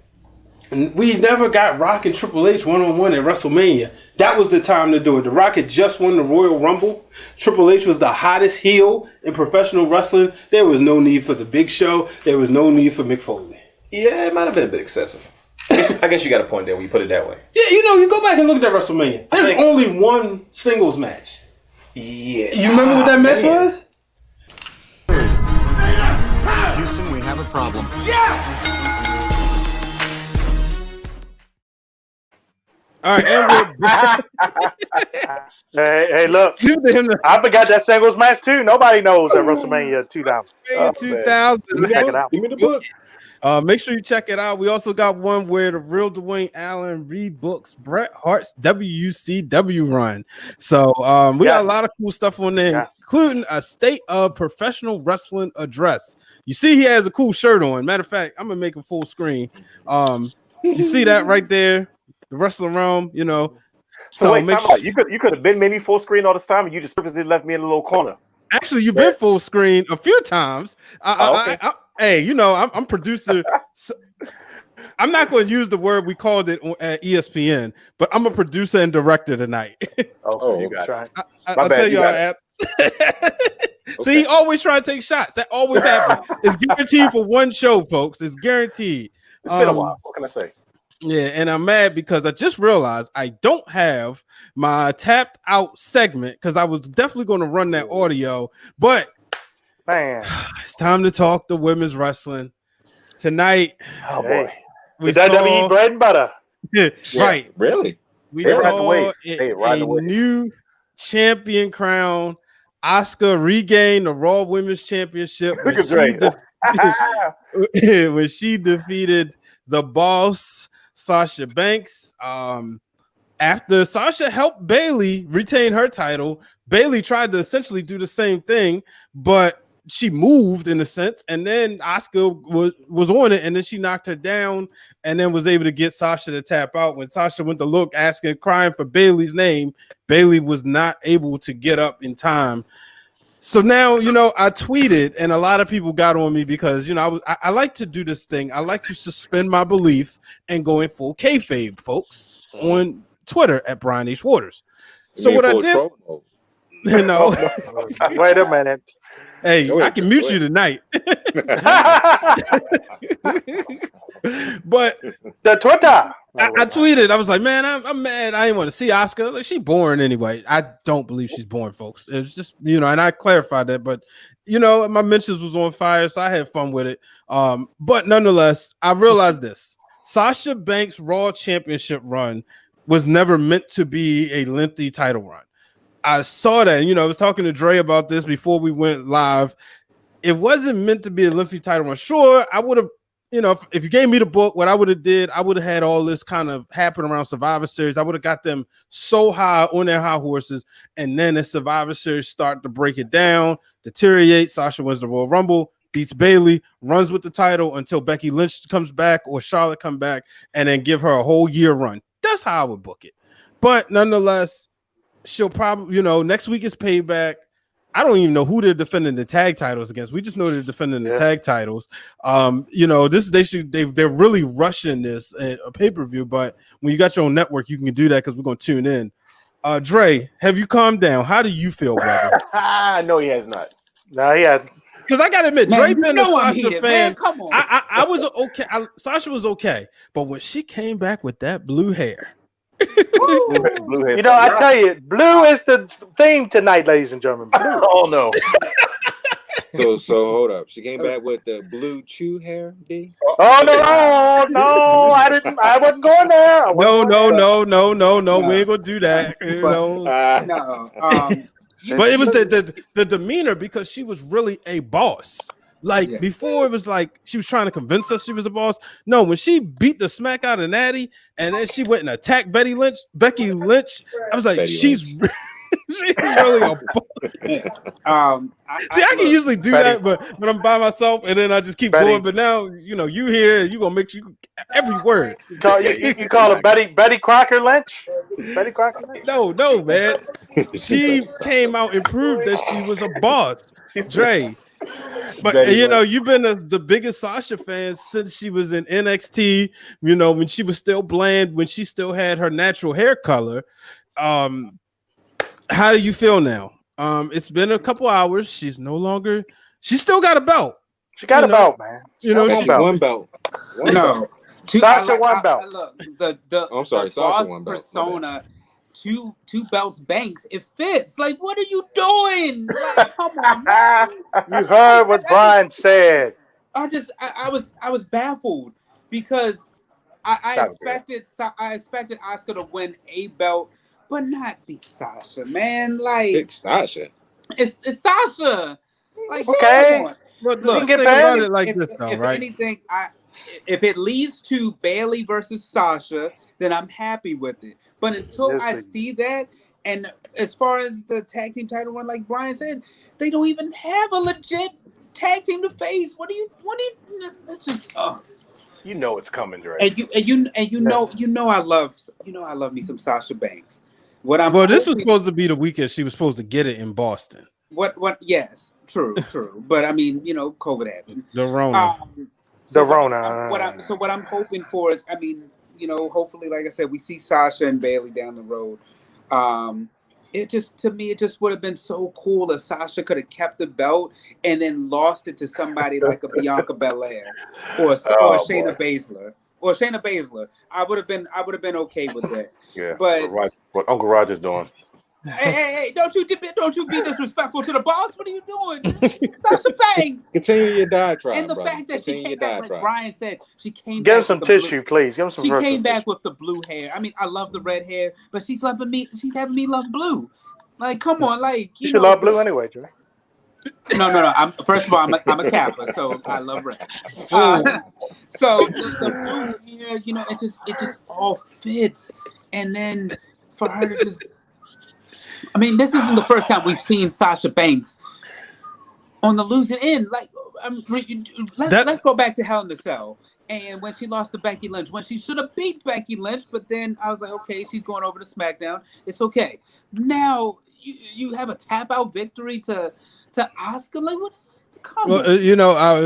we never got Rock and Triple H one-on-one at WrestleMania. That was the time to do it. The Rock had just won the Royal Rumble. Triple H was the hottest heel in professional wrestling. There was no need for the Big Show. There was no need for Mick Foley. Yeah, it might have been a bit excessive. I guess you got a point there when you put it that way. Yeah, you go back and look at that WrestleMania. There's only one singles match. Yeah. You remember what that match was? Houston, we have a problem. All right, and we're back. Hey, look. I forgot that singles match too. Nobody knows that WrestleMania 2000. 2000. Check it out. Give me the book. Make sure you check it out. We also got one where the real Dwayne Allen rebooks Bret Hart's WCW run. So we got a lot of cool stuff on there, including a state of professional wrestling address. You see, he has a cool shirt on. Matter of fact, I'm gonna make a full screen. You see that right there? The wrestling realm, you know. So wait, time out. You could have been maybe full screen all this time, and you just purposely left me in a little corner. Actually, you've been full screen a few times. Hey, you know, I'm producer. So I'm not going to use the word we called it at ESPN, but I'm a producer and director tonight. You got it. I'll tell y'all. See, he always try to take shots. That always happens. It's guaranteed for one show, folks. It's guaranteed. It's been a while. What can I say? Yeah, and I'm mad because I just realized I don't have my tapped out segment because I was definitely going to run that audio, but man, it's time to talk the women's wrestling tonight. Oh boy, we saw WWE bread and butter. Right? Really? We saw a new champion crown. Asuka regained the Raw Women's Championship when she defeated the Boss, Sasha Banks. After Sasha helped Bayley retain her title, Bayley tried to essentially do the same thing, but she moved in a sense, and then Asuka was on it, and then she knocked her down, and then was able to get Sasha to tap out. When Sasha went to look, asking, crying for Bayley's name, Bayley was not able to get up in time. So now, you know, I tweeted, and a lot of people got on me because, you know, I like to do this thing. I like to suspend my belief and go in full kayfabe, folks, on Twitter at Brian H. Waters. So what I did, you know, wait a minute. Hey, I can mute you tonight. But the Twitter, I tweeted. I was like, man, I'm mad. I didn't want to see Asuka. Like, she's boring anyway. I don't believe she's boring, folks. It's just, you know, and I clarified that. But, you know, my mentions was on fire, so I had fun with it. But nonetheless, I realized this. Sasha Banks' Raw Championship run was never meant to be a lengthy title run. I saw that, you know, I was talking to Dre about this before we went live. It wasn't meant to be a lengthy title run. Sure, I would have, you know, if you gave me the book, what I would have did, I would have had all this kind of happen around Survivor Series. I would have got them so high on their high horses, and then the Survivor Series start to break it down, deteriorate. Sasha wins the Royal Rumble, beats Bayley, runs with the title until Becky Lynch comes back or Charlotte come back, and then give her a whole year run. That's how I would book it. But nonetheless, she'll probably, you know, next week is Payback. I don't even know who they're defending the tag titles against. We just know they're defending the tag titles. They're really rushing this a pay-per-view, but when you got your own network, you can do that because we're gonna tune in. Dre, have you calmed down? How do you feel, brother? No, he has not. No, he hasn't. Because I gotta admit, Dre been a Sasha fan. Man, come on. I was okay. Sasha was okay, but when she came back with that blue hair, blue hair. You know, I tell you, blue is the theme tonight, ladies and gentlemen. Blue. Oh no. So hold up. She came back with the blue chew hair, D. Oh no, I wasn't going there. No. We ain't gonna do that. But it was the demeanor because she was really a boss. Like before, it was like she was trying to convince us she was a boss. No, when she beat the smack out of Natty and then she went and attacked Becky Lynch, I was like, she's really a boss. I can usually do that, but I'm by myself and then I just keep going. But now, you here, you gonna make sure every word. You call her Betty Crocker Lynch? Betty Crocker Lynch? No, man. She came out and proved that she was a boss, Dre. But you've been the biggest Sasha fan since she was in NXT. When she was still bland, when she still had her natural hair color. How do you feel now? It's been a couple hours. She's no longer. She still got a belt. She got a belt, man. One belt. No, Sasha one belt. Look, I'm sorry, Sasha one belt. Persona. Two belts, Banks. It fits. Like, what are you doing? Like, come on, man. You heard what Brian said. I was baffled because I expected Asuka to win a belt, but not beat Sasha, man. Like Big Sasha. It's Sasha. Like, okay. But look, think about it like this, though, if right? Anything, if it leads to Bayley versus Sasha, then I'm happy with it. But until I see that, and as far as the tag team title run, like Brian said, they don't even have a legit tag team to face. What do you? It's just. You know it's coming, Dre. And you know I love me some Sasha Banks. This was supposed to be the weekend she was supposed to get it in Boston. What? Yes, true. But I mean, COVID happened. The Rona. What I'm hoping for is, hopefully, like I said, we see Sasha and Bayley down the road. It just would have been so cool if Sasha could have kept the belt and then lost it to somebody like a Bianca Belair or Shayna Baszler. Or Shayna Baszler. I would have been okay with that. Yeah. But what Uncle Roger's doing. Hey! Don't you be disrespectful to the boss? What are you doing, Sasha Banks? Continue your diatribe. And the fact that she came back, like Brian said, she came. Give him some tissue, please. Give him some. She came back with the blue hair. I mean, I love the red hair, but she's having me love blue. Like, come on, like you should love blue anyway, Trey. No. First of all, I'm a Kappa, so I love red. So the blue hair, it just all fits. And then for her to just. I mean, this isn't the first time we've seen Sasha Banks on the losing end. Like, let's go back to Hell in a Cell. And when she lost to Becky Lynch, when she should have beat Becky Lynch, but then I was like, okay, she's going over to SmackDown. It's okay. Now you have a tap out victory to Asuka. Like, what?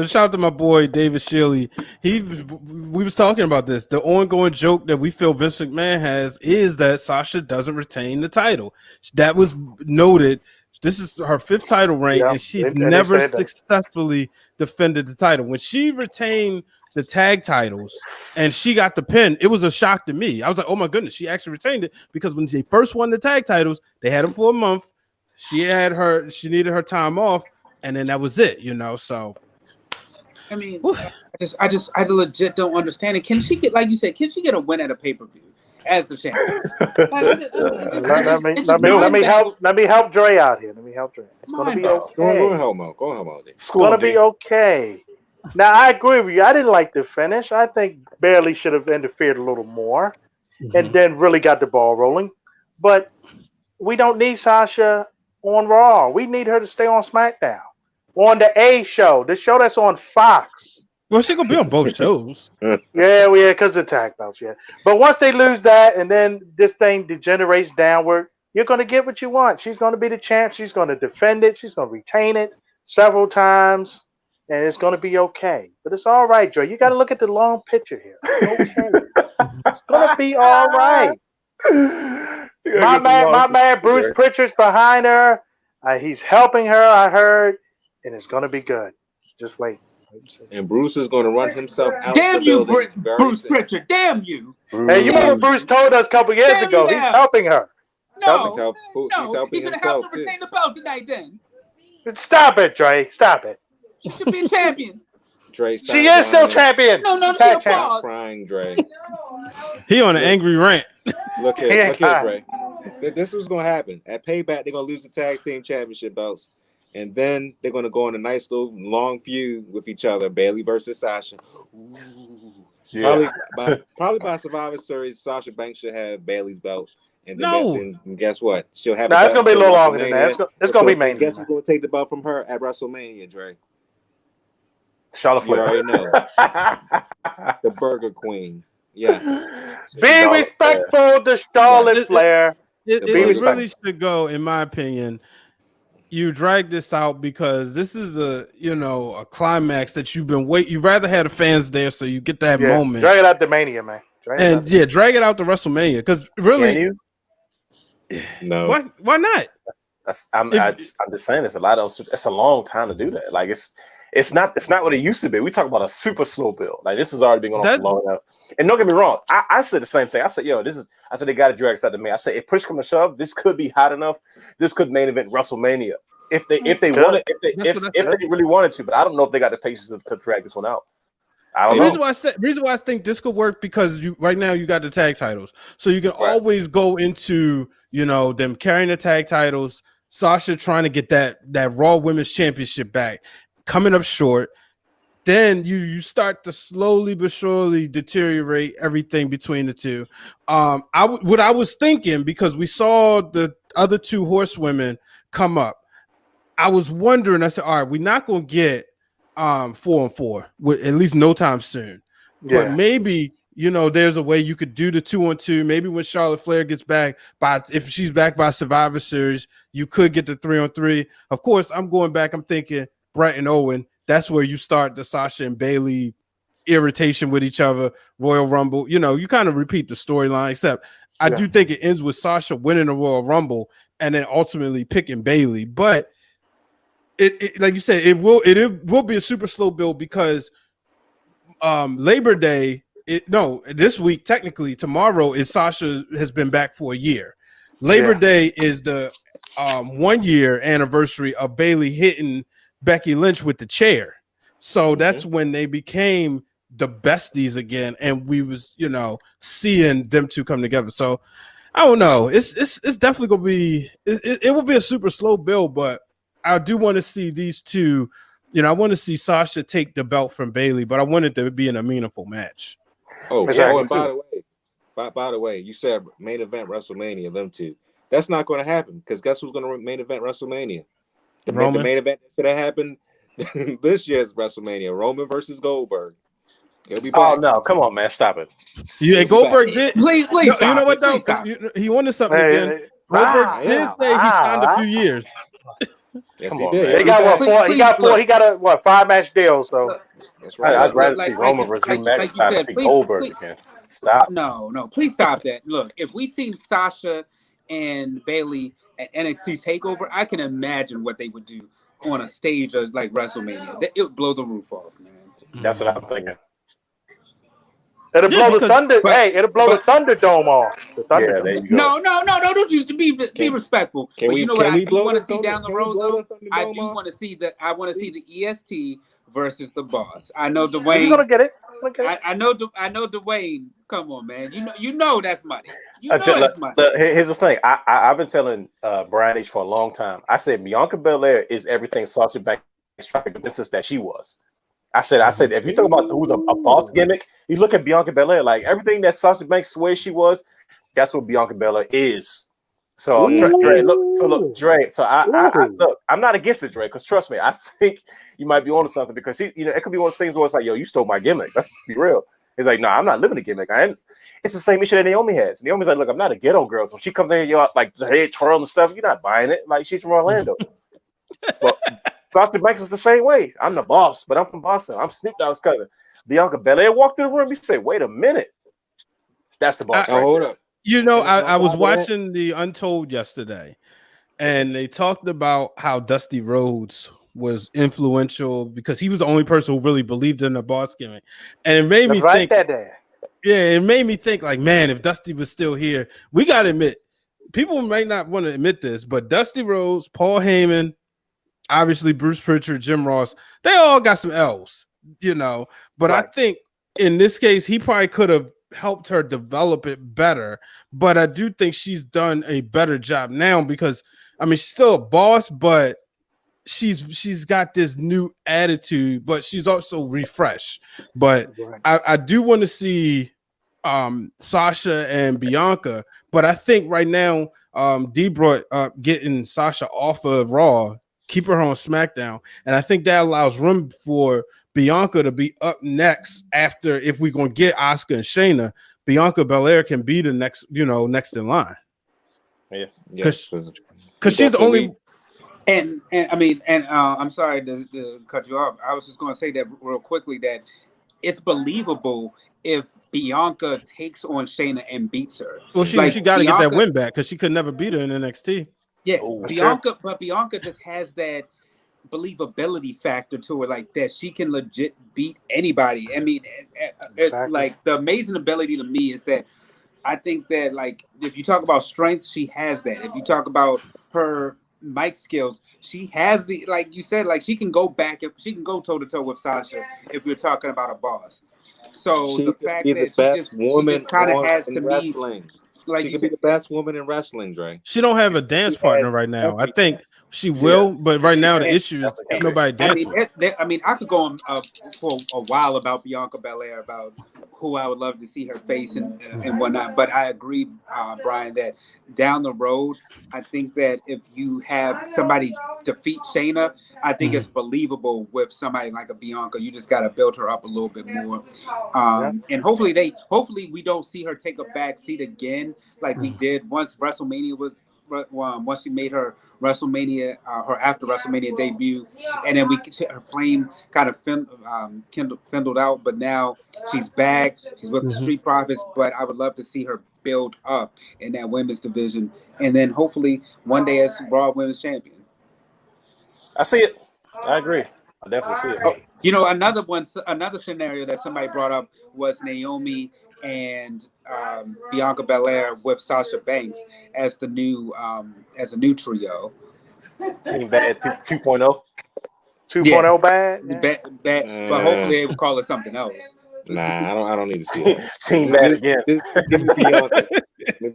Shout out to my boy David Shealy. We was talking about this. The ongoing joke that we feel Vince McMahon has is that Sasha doesn't retain the title. That was noted. This is her 5th title reign, and she's never successfully defended the title. When she retained the tag titles and she got the pin, it was a shock to me. I was like, oh my goodness, she actually retained it, because when they first won the tag titles, they had them for a month. She needed her time off. And then that was it, so. I mean, I legit don't understand it. Can she get, like you said, a win at a pay-per-view as the champion? Let me help Dre out here. It's going to be okay. Go help out. It's going to be okay. Now, I agree with you. I didn't like the finish. I think Bayley should have interfered a little more and then really got the ball rolling. But we don't need Sasha on Raw. We need her to stay on SmackDown. On the A show, the show that's on Fox. Well, she's gonna be on both shows. because of tag belts, yeah. But once they lose that, and then this thing degenerates downward, you're going to get what you want. She's going to be the champ. She's going to defend it. She's going to retain it several times, and it's going to be okay. But it's all right, Dre. You got to look at the long picture here. It's okay. It's going to be all right. My man, Bruce Pritchard's behind her. He's helping her, I heard, and it's going to be good. Just wait. And Bruce is going to run himself out. Damn the you, building Bruce Pritchard! Damn you! Hey, you remember Bruce told us a couple years ago? He's helping her. No, he's helping gonna himself help her too. retain the belt tonight. Then Stop it, Dre. Stop it. she should be a champion. Dre, stop She is still champion. No, Stop crying, Dre. He on an angry rant. Look here, Dre. This is going to happen. At Payback, they're going to lose the tag team championship belts. And then they're going to go on a nice little long feud with each other. Bayley versus Sasha. Ooh. Yeah. Probably by Survivor Series, Sasha Banks should have Bayley's belt. And then, and guess what? She'll have it's going to be a little longer than that. It's going to be main. Guess who's going to take the belt from her at WrestleMania, Dre? Charlotte Flair. You already know. The Burger Queen. Yes. Be respectful to Charlotte Flair. It really should go, in my opinion. You drag this out because this is a climax that you've been waiting. You'd rather have the fans there so you get that moment. Drag it out to Mania, man. Drag it out to WrestleMania because really, no. Why not? I'm just saying it's a long time to do that. Like it's not what it used to be. We talk about a super slow build. Like this has already been going on for long enough. And don't get me wrong, I said the same thing. I said, I said they got to drag us out to me. I said if push comes to shove, this could be hot enough. This could main event WrestleMania if they wanted, if they really wanted to. But I don't know if they got the patience to drag this one out. I don't know. The reason why I think this could work because right now you got the tag titles, so you can always go into them carrying the tag titles. Sasha trying to get that Raw Women's Championship back, coming up short. Then you start to slowly but surely deteriorate everything between the two. What I was thinking, because we saw the other two horsewomen come up, I was wondering. I said, all right, we're not going to get 4-on-4 with at least no time soon. Yeah. But maybe there's a way you could do the 2-on-2. Maybe when Charlotte Flair gets back, if she's back by Survivor Series, you could get the 3-on-3. Of course, I'm going back. I'm thinking Brett and Owen. That's where you start the Sasha and Bayley irritation with each other. Royal Rumble. You kind of repeat the storyline. Except I do think it ends with Sasha winning the Royal Rumble and then ultimately picking Bayley. But it like you said, it will be a super slow build because Labor Day. This week, technically, tomorrow is Sasha has been back for a year. Labor Day is the 1 year anniversary of Bayley hitting Becky Lynch with the chair. So that's when they became the besties again, and we was seeing them two come together. So I don't know. It's definitely gonna be it will be a super slow build, but I do want to see these two. I want to see Sasha take the belt from Bayley, but I want it to be in a meaningful match. Oh, and by the way, you said main event WrestleMania, them two. That's not going to happen because guess who's going to main event WrestleMania? The main event that should have happened this year's WrestleMania, Roman versus Goldberg. He'll be back. Oh no, come on, man, stop it. Yeah, Goldberg did. Please, you know what though? He wanted something again. Goldberg did say he signed a few years. Yes, he did. He got He got a 5-match deal. So that's right. I'd rather see Roman versus Drew McIntyre than see Goldberg again. Stop. No, please stop that. Look, if we seen Sasha and Bayley at NXT Takeover, I can imagine what they would do on a stage of like WrestleMania. It would blow the roof off, man. That's what I'm thinking. It'll blow the thunder. It'll blow the Thunderdome off. Yeah, there you go. No. Don't you be respectful. Can we? You know what I do want to see down the road, though? I do want to see the. I want to see the EST versus the Boss. I know Dwayne. You're gonna get it. I know Dwayne. Come on, man. You know that's money. That's money. Here's the thing. I've been telling Brian H for a long time. I said Bianca Belair is everything Sasha Banks tried to convince us that she was. I said, if you talk about who's a boss gimmick, you look at Bianca Belair, like everything that Sasha Banks swears she was, that's what Bianca Belair is. So Dre, Dre. So I look, I'm not against it, Dre, because trust me, I think you might be onto something because it could be one of those things where it's like, yo, you stole my gimmick. Let's be real. He's like, no, I'm not living the gimmick. It's the same issue that Naomi has. Naomi's like, look, I'm not a ghetto girl. So she comes in, you're like the head twirl and stuff. You're not buying it. Like she's from Orlando. But Sasha Banks was the same way. I'm the boss, but I'm from Boston. I'm Snoop Dogg's cousin. Bianca Belair walked through the room. You say, wait a minute. That's the boss. Hold up. You know, I was watching the Untold yesterday, and they talked about how Dusty Rhodes was influential because he was the only person who really believed in the boss gimmick. And it made me think, it made me think like, man, if Dusty was still here, we got to admit, people might not want to admit this, but Dusty Rhodes, Paul Heyman, obviously Bruce Pritchard, Jim Ross, they all got some L's, you know, but I think in this case, he probably could have helped her develop it better, but I do think she's done a better job now because I mean she's still a boss, but she's got this new attitude, but she's also refreshed. But I do want to see Sasha and Bianca, but I think right now D brought getting Sasha off of Raw, keep her on SmackDown, and I think that allows room for Bianca to be up next after if we're gonna get Asuka and Shayna. Bianca Belair can be the next, next in line. Yeah, because she's the only. And I mean, I'm sorry to cut you off. I was just going to say that real quickly that it's believable if Bianca takes on Shayna and beats her. Well, she got to get that win back because she could never beat her in NXT. Yeah, Bianca just has that believability factor to her, like that she can legit beat anybody. I mean, like the amazing ability to me is that I think that like if you talk about strength, she has that. If you talk about her mic skills, she has the, like you said, like she can go she can go toe to toe with Sasha if you're talking about a boss. So the fact that she just kind of has to me. Like she could be the best woman in wrestling, Dre. She don't have a dance partner right now. I think she will, but right now the issue is nobody dancing. I mean, I could go on for a while about Bianca Belair, about who I would love to see her face and whatnot. But I agree, Brian, that down the road, I think that if you have somebody defeat Shayna, I think it's believable with somebody like a Bianca. You just got to build her up a little bit more, and hopefully we don't see her take a back seat again like we did once WrestleMania was. Once she made her WrestleMania, her after WrestleMania debut, and then her flame kind of kindled out, but now she's back. She's with the Street Profits, but I would love to see her build up in that women's division, and then hopefully one day as Raw Women's Champion. I see it. I agree. I definitely see it. Oh, you know, another scenario that somebody brought up was Naomi and Bianca Belair with Sasha Banks as the new as a new trio. Team Bad 2.0. 2.0 bad. Bad, but hopefully they will call it something else. Nah, I don't need to see that. Team Bad again. Give me Bianca.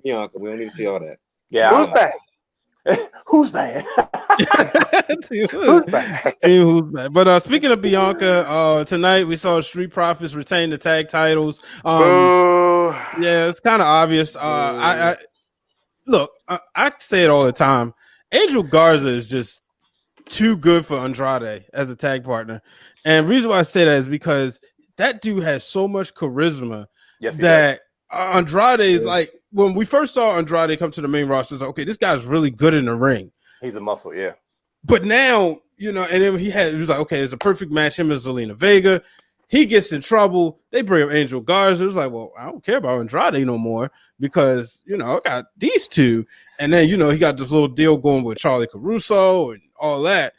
Bianca. We don't need to see all that. Yeah. Who's bad? Who's bad? Who's bad? Who's bad? But speaking of Bianca, tonight we saw Street Profits retain the tag titles. Yeah, it's kind of obvious. I look, I say it all the time. Angel Garza is just too good for Andrade as a tag partner, and the reason why I say that is because that dude has so much charisma that Andrade is like, when we first saw Andrade come to the main roster, it's like, okay, this guy's really good in the ring. He's a muscle, yeah. But now, and then he was like, okay, it's a perfect match, him and Zelina Vega. He gets in trouble. They bring up Angel Garza. It was like, well, I don't care about Andrade no more because, I got these two. And then, he got this little deal going with Charlie Caruso and all that.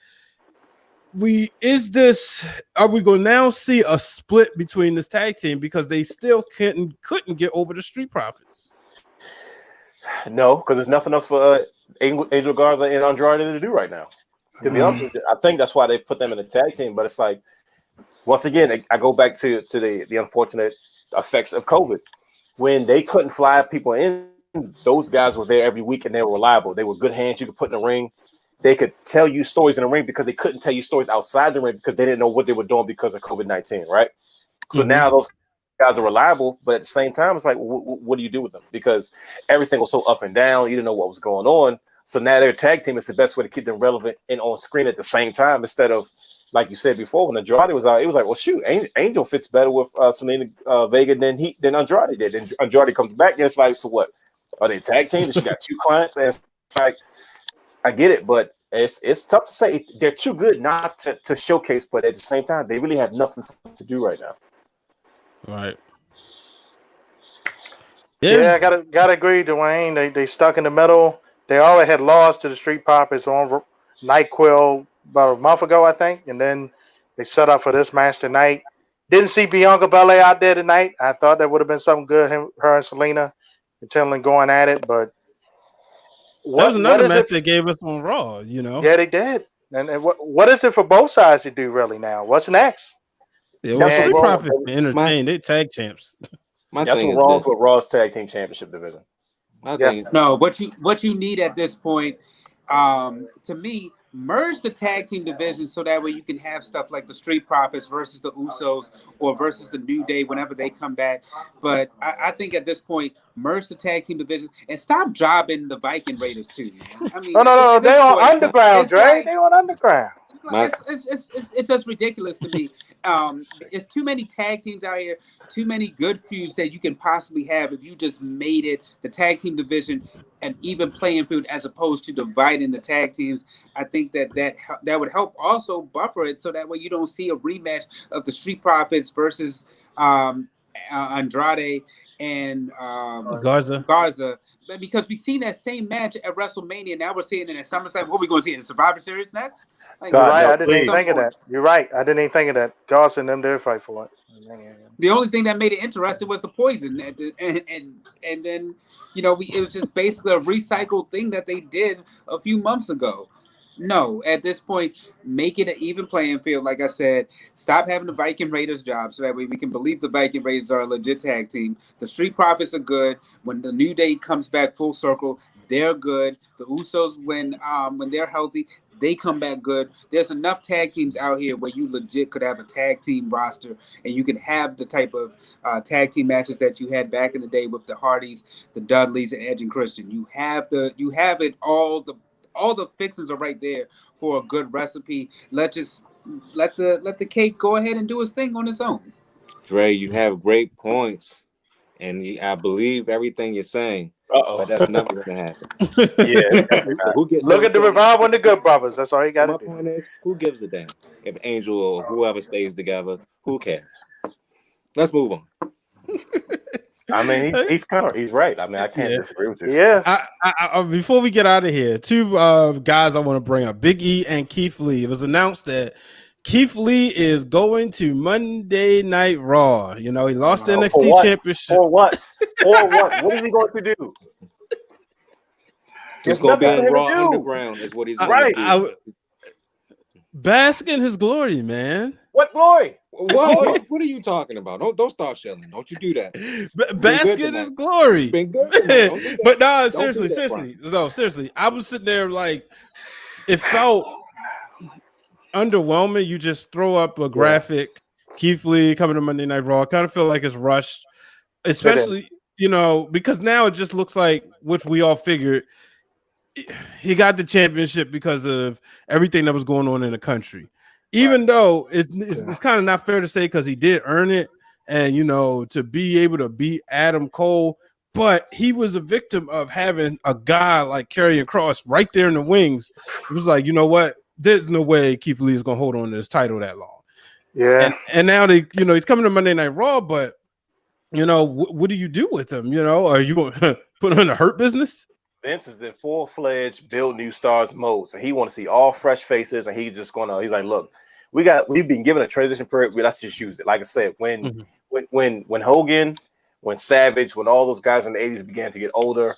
Are we going to now see a split between this tag team because they still couldn't get over the Street Profits? No, because there's nothing else for Angel Garza and Andrade to do right now. To be honest with you, I think that's why they put them in the tag team. But it's like, once again, I go back to the unfortunate effects of COVID. When they couldn't fly people in, those guys were there every week and they were reliable. They were good hands you could put in the ring. They could tell you stories in the ring because they couldn't tell you stories outside the ring because they didn't know what they were doing because of COVID-19, right? So now those guys are reliable, but at the same time, it's like, what do you do with them? Because everything was so up and down. You didn't know what was going on. So now their tag team is the best way to keep them relevant and on screen at the same time instead of like you said before, when Andrade was out, it was like, well, shoot, Angel fits better with Selena Vega than Andrade did. And Andrade comes back, and it's like, so what? Are they tag teams? She got 2 clients, and it's like, I get it, but it's tough to say. They're too good not to showcase, but at the same time, they really have nothing to do right now. Right. Yeah, I gotta agree, Dwayne. They stuck in the middle. They already had lost to the Street Profits on NyQuil about a month ago, I think, and then they set up for this match tonight. Didn't see Bianca Belair out there tonight. I thought that would have been something good. Her and Selena continually going at it, but that was another match they gave us on Raw. You know, yeah, they did. And what is it for both sides to do really now? What's next? Yeah, well, Street Profits entertained. They tag champs. That's what's wrong with Raw's tag team championship division. No, what you need at this point, to me, merge the tag team division so that way you can have stuff like the Street Profits versus the Usos or versus the New Day whenever they come back. But I think at this point, merge the tag team division and stop jobbing the Viking Raiders too. I mean, no, they on underground, Dre. They on underground. It's just ridiculous to me. It's too many tag teams out here, too many good feuds that you can possibly have if you just made it the tag team division an even playing field as opposed to dividing the tag teams. I think that would help also buffer it so that way you don't see a rematch of the Street Profits versus Andrade and Garza. Because we've seen that same match at WrestleMania. Now we're seeing it at SummerSlam. What are we going to see in the Survivor Series next? You're right. I didn't even think of that. You're right. I didn't even think of that. Garza and them did fight for it. The only thing that made it interesting was the poison, and then it was just basically a recycled thing that they did a few months ago. No, at this point, make it an even playing field. Like I said, stop having the Viking Raiders job so that way we can believe the Viking Raiders are a legit tag team. The Street Profits are good. When the New Day comes back full circle, they're good. The Usos, when they're healthy, they come back good. There's enough tag teams out here where you legit could have a tag team roster and you can have the type of tag team matches that you had back in the day with the Hardys, the Dudleys, and Edge and Christian. You have it all. All the fixings are right there for a good recipe. Let the cake go ahead and do its thing on its own. Dre, you have great points, and I believe everything you're saying. But that's never going to happen. Look at the Revival and the Good Brothers. That's all you got to do. My point is, who gives a damn if Angel or whoever stays together? Who cares? Let's move on. I mean, he's right. I mean, I can't disagree with you. Yeah. I before we get out of here, 2 guys I want to bring up: Big E and Keith Lee. It was announced that Keith Lee is going to Monday Night Raw. You know, he lost the NXT championship. For what? What is he going to do? He's going to be in Raw Underground is what he's going to do. Bask in his glory, man. What glory? What are you talking about? Don't start shelling. Don't you do that. Bask in his glory. Been good. But no, seriously. I was sitting there like, it felt underwhelming. You just throw up a graphic, Keith Lee coming to Monday Night Raw. I kind of feel like it's rushed, especially, because now it just looks like, which we all figured, he got the championship because of everything that was going on in the country. Even though it's kind of not fair to say because he did earn it and, to be able to beat Adam Cole, but he was a victim of having a guy like Karrion Kross right there in the wings. It was like, you know what? There's no way Keith Lee is going to hold on to this title that long. Yeah. And now he's coming to Monday Night Raw, but, what do you do with him? Are you going to put him in the Hurt Business? Vince is in full-fledged build new stars mode, so he want to see all fresh faces, and he's like, look, we've been given a transition period. Let's just use it. Like I said, when Hogan, when Savage, when all those guys in the 80s began to get older,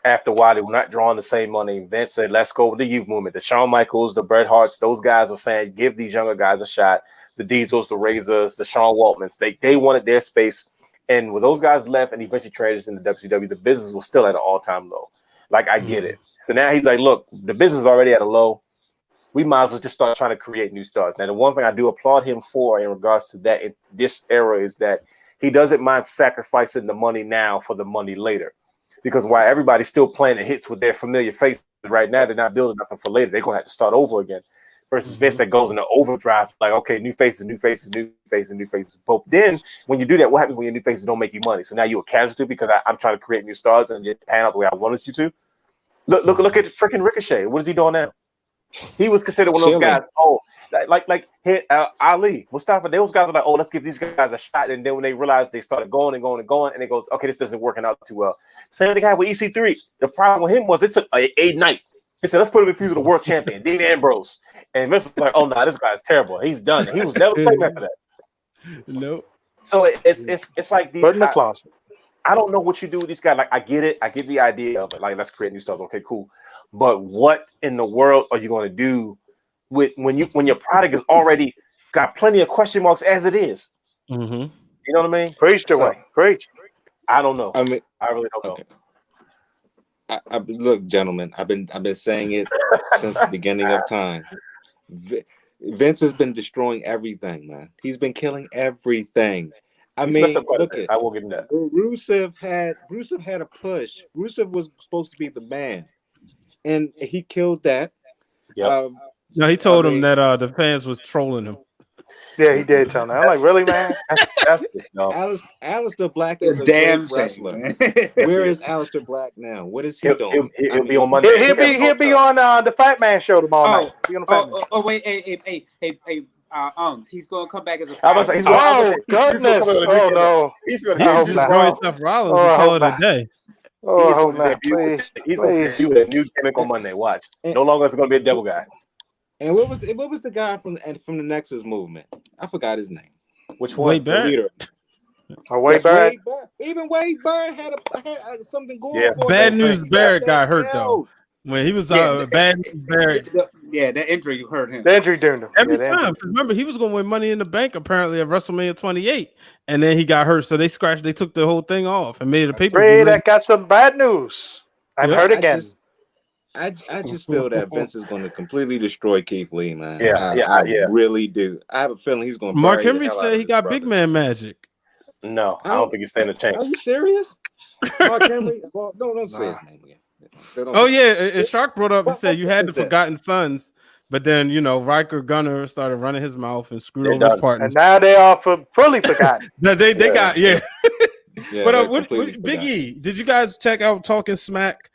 after a while they were not drawing the same money. Vince said, let's go with the youth movement. The Shawn Michaels, the Bret Harts, those guys were saying, give these younger guys a shot. The Diesels, the Razors, the Sean Waltmans, they wanted their space. And when those guys left and eventually transitioned to WCW, the business was still at an all-time low. Like, I get it. So now he's like, look, the business is already at a low. We might as well just start trying to create new stars. Now, the one thing I do applaud him for in regards to that in this era is that he doesn't mind sacrificing the money now for the money later. Because while everybody's still playing the hits with their familiar faces right now, they're not building nothing for later. They're going to have to start over again. versus Vince that goes into overdrive. Like, okay, new faces, new faces, new faces, new faces. But then when you do that, what happens when your new faces don't make you money? So now you're a casualty because I'm trying to create new stars and get pan out the way I wanted you to. Look at freaking Ricochet. What is he doing now? He was considered one of those guys. Oh, like Ali, Mustafa. Those guys were like, oh, let's give these guys a shot. And then when they realized, they started going and going and going, and it goes, okay, this isn't working out too well. Same thing happened with EC3. The problem with him was it took a night. He said, let's put him in feud with the world champion, Dean Ambrose. And Vince was like, oh no, this guy's terrible. He's done. He was never the same after that. Nope. So it's like these. Put in the closet. I don't know what you do with these guys. Like, I get it. I get the idea of it. Like, let's create new stuff. Okay, cool. But what in the world are you going to do with when your product is already got plenty of question marks as it is? Mm-hmm. You know what I mean? Preach the way. Preach. I don't know. I mean, I really don't know. Okay. I look, gentlemen. I've been saying it since the beginning of time. Vince has been destroying everything, man. He's been killing everything. I mean, look at. I will give him that. Rusev had a push. Rusev was supposed to be the man, and he killed that. Yeah. No, he told him that the fans was trolling him. Yeah, he did tell me. I'm like, really, man? Aleister Black is a damn great wrestler. Where is Aleister Black now? What is he doing? He'll be on Monday. He'll be on the Fat Man show tomorrow night. Wait, hey, he's gonna come back as a. Oh goodness! Oh no! He's He was just throwing stuff Rollins and call it a day. Oh, I hope not. Please, he's gonna do a new gimmick on Monday. Watch. No longer is it gonna be a devil guy. And what was the guy from the Nexus movement? I forgot his name. Which one? Wade Barrett. Wade Barrett. Even Wade Barrett had something going. Yeah. For Bad him. News Barrett got hurt though. When he was Bad News Barrett. The injury you hurt him. The injury doomed him. Every time. Remember, he was going to win Money in the Bank apparently at WrestleMania 28, and then he got hurt, so they took the whole thing off and made it a paper. Ray, that got some bad news. I've heard again. I just feel that Vince is going to completely destroy Keith Lee, man. I really do. I have a feeling he's going to. Mark Henry said he got big man magic. No, I don't think he's standing a chance. Are you serious? Mark Henry? Well, don't say his name again. Oh yeah, and Shark brought up. He said you had the Forgotten Sons, but then Riker Gunner started running his mouth and screwed over his partners. And now they are fully forgotten. they got Yeah, but what Big E? Did you guys check out Talking Smack?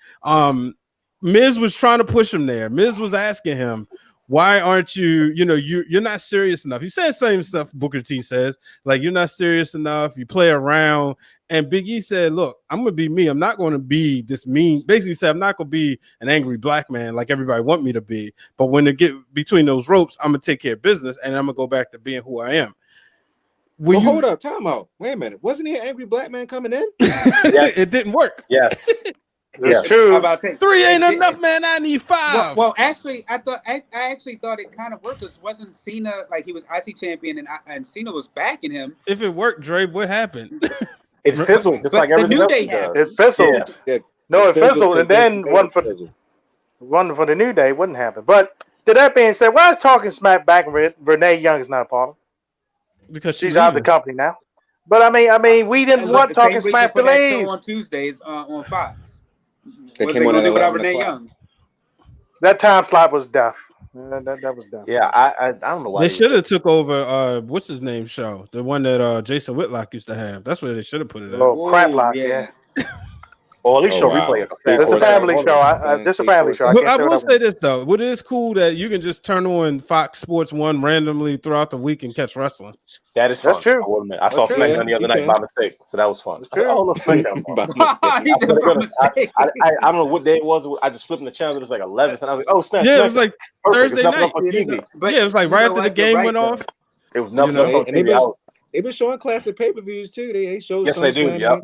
Miz was trying to push him there. Miz was asking him, why aren't you, you're not serious enough. You said the same stuff Booker T says, like you're not serious enough. You play around. And Big E said, look, I'm going to be me. I'm not going to be this mean. Basically said, I'm not going to be an angry black man like everybody want me to be. But when they get between those ropes, I'm going to take care of business and I'm going to go back to being who I am. Hold up, time out. Wait a minute. Wasn't he an angry black man coming in? It didn't work. Yes. That's true. About 3 ain't enough, man. I need 5. Well, actually, I actually thought it kind of worked because wasn't Cena like he was IC champion and Cena was backing him? If it worked, Dre, what happened? It's fizzled, just like everything New else. Day happened. It fizzled. Yeah. No, it fizzled, and then one for the New Day wouldn't happen. But to that being said, why is Talking Smack back? Renee Young is not a part of it Because she's out of the company now. But I mean, we didn't want Talking Smack to leave on Tuesdays on Fox. They What came they on gonna at do without 11 Renee o'clock. Young? That time slot was deaf. That was deaf. Yeah, I don't know why they should have took over what's his name show, the one that Jason Whitlock used to have. That's where they should have put it at. Oh, crap lock, yeah. Or at least show wow. replay. It's a family show. This is a family show. But I will say this though, what is cool that you can just turn on Fox Sports 1 randomly throughout the week and catch wrestling. That is fun. That's true. I will admit. I saw SmackDown the other night by mistake, so that was fun. I said, oh, look, SmackDown. I don't know what day it was. I just flipped the channel. It was like 11, and I was like, oh, snap. Yeah, it was like Thursday night. TV. Yeah, it was like right after the game went off. It was nothing else on TV. They've been showing classic pay-per-views too. They showed yes, they do. Yep.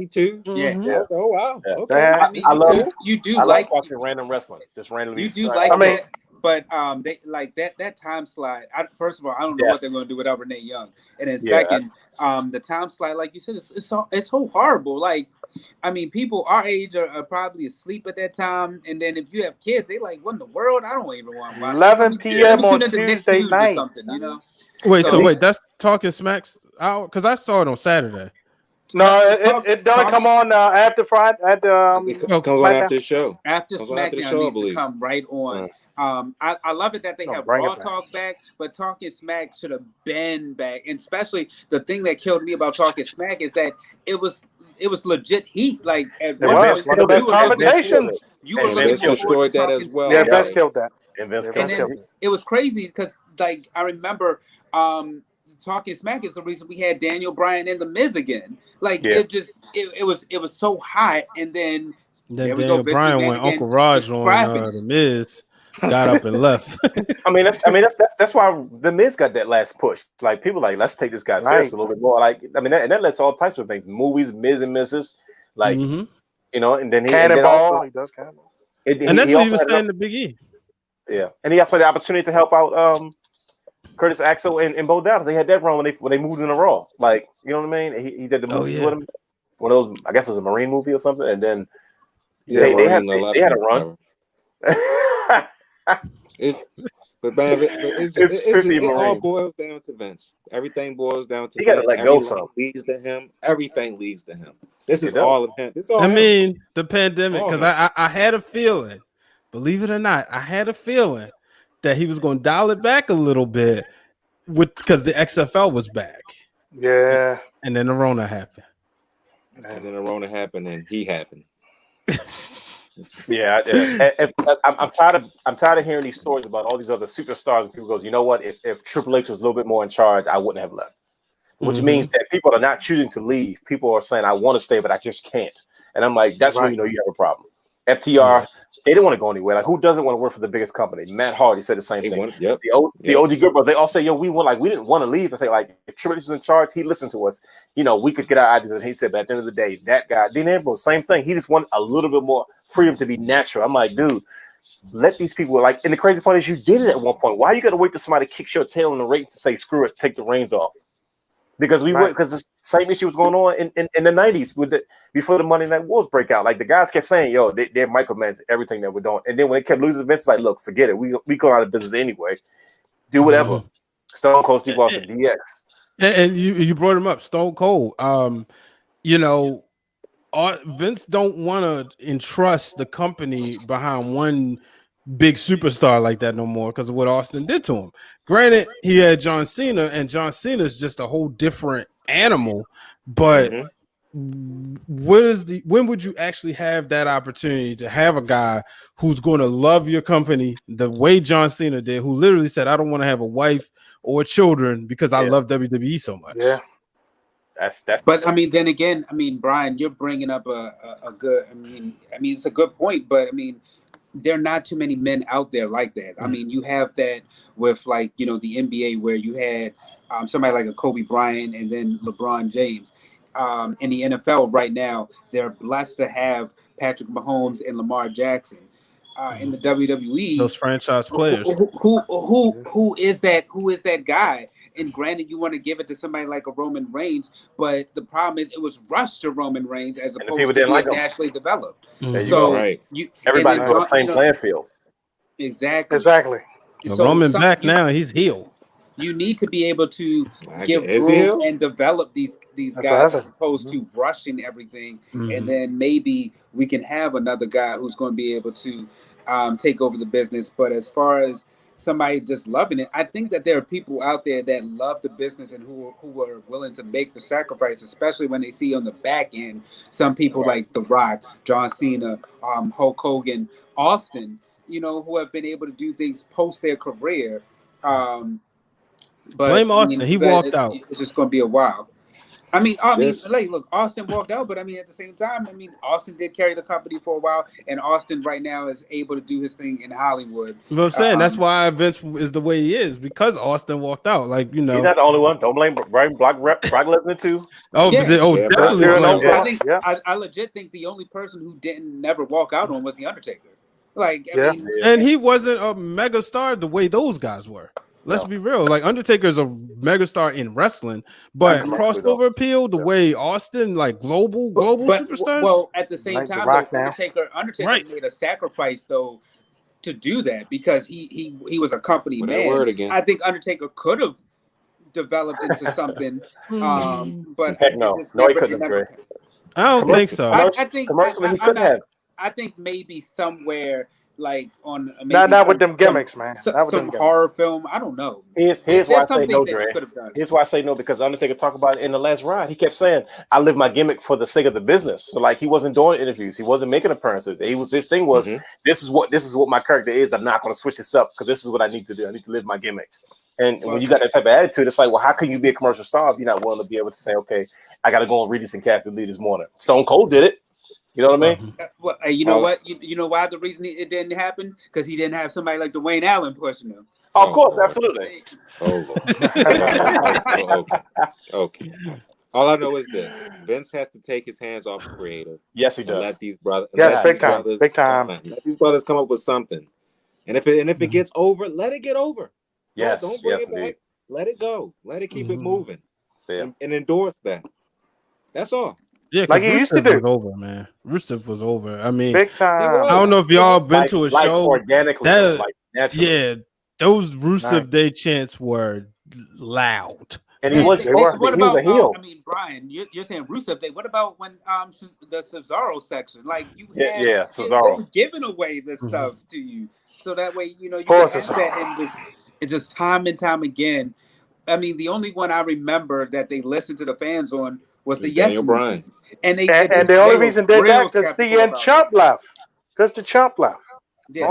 Yeah. Oh wow. Yeah. Okay. I love you do I like watching random wrestling. Just randomly. You do like that, but they like that time slide. First of all, I don't know what they're going to do without Renee Young, and then second, the time slide, like you said, it's so horrible. Like, I mean, people our age are probably asleep at that time, and then if you have kids, they like, what in the world? I don't even want to watch 11 p.m. on Tuesday night. Or something, you know. Wait, that's Talking Smack's out because I saw it on Saturday. No, it doesn't come on after Friday. It comes on after the show. After SmackDown needs to come right on. I love it that they have Raw Talk back, but Talking Smack should have been back. And especially the thing that killed me about Talking Smack is that it was legit heat. Like at one of the best conversations. You were Vince destroyed that as well. Yeah, Vince killed that. And Vince and then it was crazy because like I remember Talking Smack is the reason we had Daniel Bryan and The Miz again. Like it was so hot, and then Daniel Bryan when Uncle Raj on The Miz got up and left. I mean that's why The Miz got that last push. Like people like let's take this guy serious a little bit more. Like I mean that lets all types of things, movies, Miz and Mrs. Like you know, and then he does Cannonball. And that's what he was saying to Big E. Yeah, and he also had the opportunity to help out Curtis Axel and Bo Dallas. They had that run when they moved in the Raw. Like you know what I mean? He did the movies with him. One of those, I guess it was a Marine movie or something, and then they had a run. It all boils down to Vince. Everything boils down to Vince. Gotta let go some. Leads to him. Everything leads to him. This is all of him. I mean, the pandemic, because I had a feeling, believe it or not, I had a feeling that he was going to dial it back a little bit because the XFL was back. Yeah. And then the Rona happened. And he happened. Yeah. I'm tired of hearing these stories about all these other superstars, and people goes, you know what? If Triple H was a little bit more in charge, I wouldn't have left. Which means that people are not choosing to leave. People are saying, I want to stay, but I just can't. And I'm like, that's when you know you have a problem. FTR, they didn't want to go anywhere. Like, who doesn't want to work for the biggest company? Matt Hardy said the same thing. The OG Good Brothers, they all say, yo, we didn't want to leave. I say, like, if Triple H is in charge, he listened to us. You know, we could get our ideas. And he said, but at the end of the day, that guy, Dean Ambrose, same thing. He just wanted a little bit more freedom to be natural. I'm like, dude, let these people, like, and the crazy part is you did it at one point. Why you got to wait till somebody kicks your tail in the ring to say, screw it, take the reins off? Because because the same issue was going on in the 90s before the Monday Night Wars break out. Like the guys kept saying, yo, they're micromanaging everything that we're doing. And then when they kept losing, Vince like, look, forget it. We go out of business anyway. Do whatever. Stone Cold Steve Austin, DX. And you brought him up, Stone Cold. You know, Vince don't want to entrust the company behind one big superstar like that no more because of what Austin did to him. Granted, he had John Cena, and John Cena is just a whole different animal. But when would you actually have that opportunity to have a guy who's going to love your company the way John Cena did, who literally said, I don't want to have a wife or children because I love WWE so much? Yeah. That's but I mean, then again, I mean, Brian, you're bringing up a good, I mean, it's a good point, but I mean, there are not too many men out there like that. I mean, you have that with like, you know, the NBA where you had somebody like a Kobe Bryant and then LeBron James. In the NFL right now, they're blessed to have Patrick Mahomes and Lamar Jackson. In the WWE, those franchise players. Who is that? Who is that guy? And granted, you want to give it to somebody like a Roman Reigns, but the problem is it was rushed to Roman Reigns as opposed to being naturally developed. So everybody's on the same playing field. Exactly. So Roman back now, he's healed. You need to be able to give room and develop these guys as opposed to rushing everything. And then maybe we can have another guy who's going to be able to take over the business. But as far as somebody just loving it, I think that there are people out there that love the business and who are willing to make the sacrifice, especially when they see on the back end some people like The Rock, John Cena, Hulk Hogan, Austin, you know, who have been able to do things post their career. But blame Austin. He walked out. It's just going to be a while. I mean, look, Austin walked out, but I mean, at the same time, I mean, Austin did carry the company for a while, and Austin right now is able to do his thing in Hollywood. You know what I'm saying? That's why Vince is the way he is, because Austin walked out. Like, you know, he's not the only one. Don't blame Brock Lesnar too. Definitely. I legit think the only person who didn't never walk out on was the Undertaker. Like, I mean, and he wasn't a mega star the way those guys were. Let's be real. Like, Undertaker's a megastar in wrestling, but crossover appeal the way Austin, like global superstars. Well, at the same time, Undertaker made a sacrifice though to do that because he was a company man. I think Undertaker could have developed into something, but no, he couldn't. I don't think so. I think commercially he could have. I think maybe somewhere like on not with them gimmicks, man. Some horror film. I don't know. Here's why I say no, Dre. Here's why I say no, because Undertaker talked about it in the last ride. He kept saying, "I live my gimmick for the sake of the business." So like he wasn't doing interviews, he wasn't making appearances. His thing was, this is what my character is. I'm not going to switch this up because this is what I need to do. I need to live my gimmick. And when you got that type of attitude, it's like, well, how can you be a commercial star if you're not willing to be able to say, okay, I got to go on Regis and Kathy Lee this morning? Stone Cold did it. You know what I mean? Well, you know what? You know why the reason it didn't happen? Because he didn't have somebody like Dwayne Allen pushing him. Of course, absolutely. Okay. All I know is this: Vince has to take his hands off the creative. Yes, he does. Let these brothers. Yes, big time. Big time. Let these brothers come up with something. And if it gets over, let it get over. Yes, don't bring it back. indeed. Let it go. Let it keep it moving. Yeah. And endorse that. That's all. Yeah, like he used to do. Was over, man. Rusev was over. I mean, big time. I don't know if y'all been to a show organically, naturally. Yeah, those Rusev Day chants were loud. And he was. What about a heel. I mean, Brian, you're saying Rusev Day. What about when the Cesaro section? Like you had, Cesaro they were giving away this stuff to you, so that way you can have that in this. It's just time and time again. I mean, the only one I remember that they listened to the fans on was the Daniel Bryan. And the only reason they did that because the Chump left. Because the Chump left. Yeah,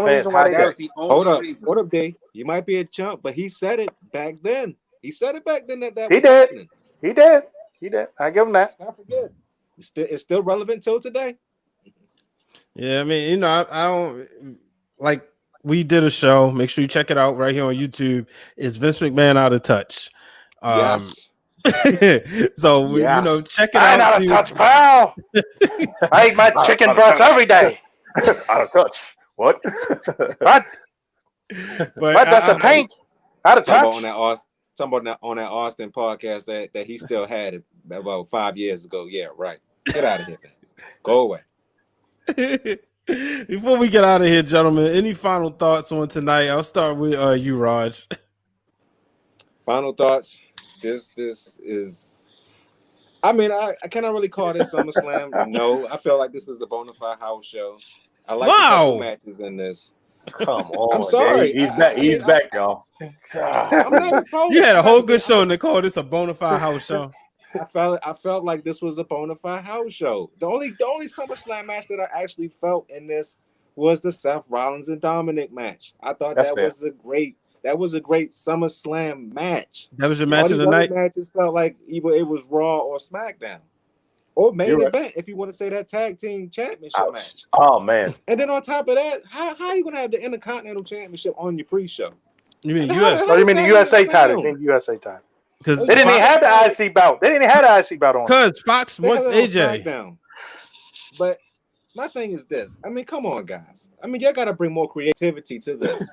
Hold up, Dave. You might be a chump, but he said it back then. He said it back then that he was did. Happening. He did. I give him that. Not forget. It's still relevant till today. Yeah, I mean, I don't like. We did a show. Make sure you check it out right here on YouTube. Is Vince McMahon out of touch? Yes. So check it out. I'm out of touch, pal. I eat my chicken breast every day. Out of touch. What? But that's a paint. Out of touch. Talking about on that Austin podcast that he still had it about 5 years ago. Yeah, right. Get out of here, Vince. Go away. Before we get out of here, gentlemen, any final thoughts on tonight? I'll start with you, Raj. Final thoughts. This is. I mean, I cannot really call this SummerSlam. No, I felt like this was a bona fide house show. I like the couple matches in this. Come on, I'm sorry. He's back. He's back, y'all. You had a whole good show, and they called this a bona fide house show. I felt like this was a bona fide house show. The only SummerSlam match that I actually felt in this was the Seth Rollins and Dominic match. I thought that was a great SummerSlam match. That was your match of the night. Matches felt like either it was Raw or SmackDown, or main event if you want to say that tag team championship match. Oh man! And then on top of that, how are you gonna have the Intercontinental Championship on your pre-show? You mean US? Oh, you mean the USA title? USA title. Because they didn't even have the IC belt. They didn't even have the IC belt on. Because Fox wants AJ. But my thing is this. I mean, come on, guys. I mean, y'all got to bring more creativity to this.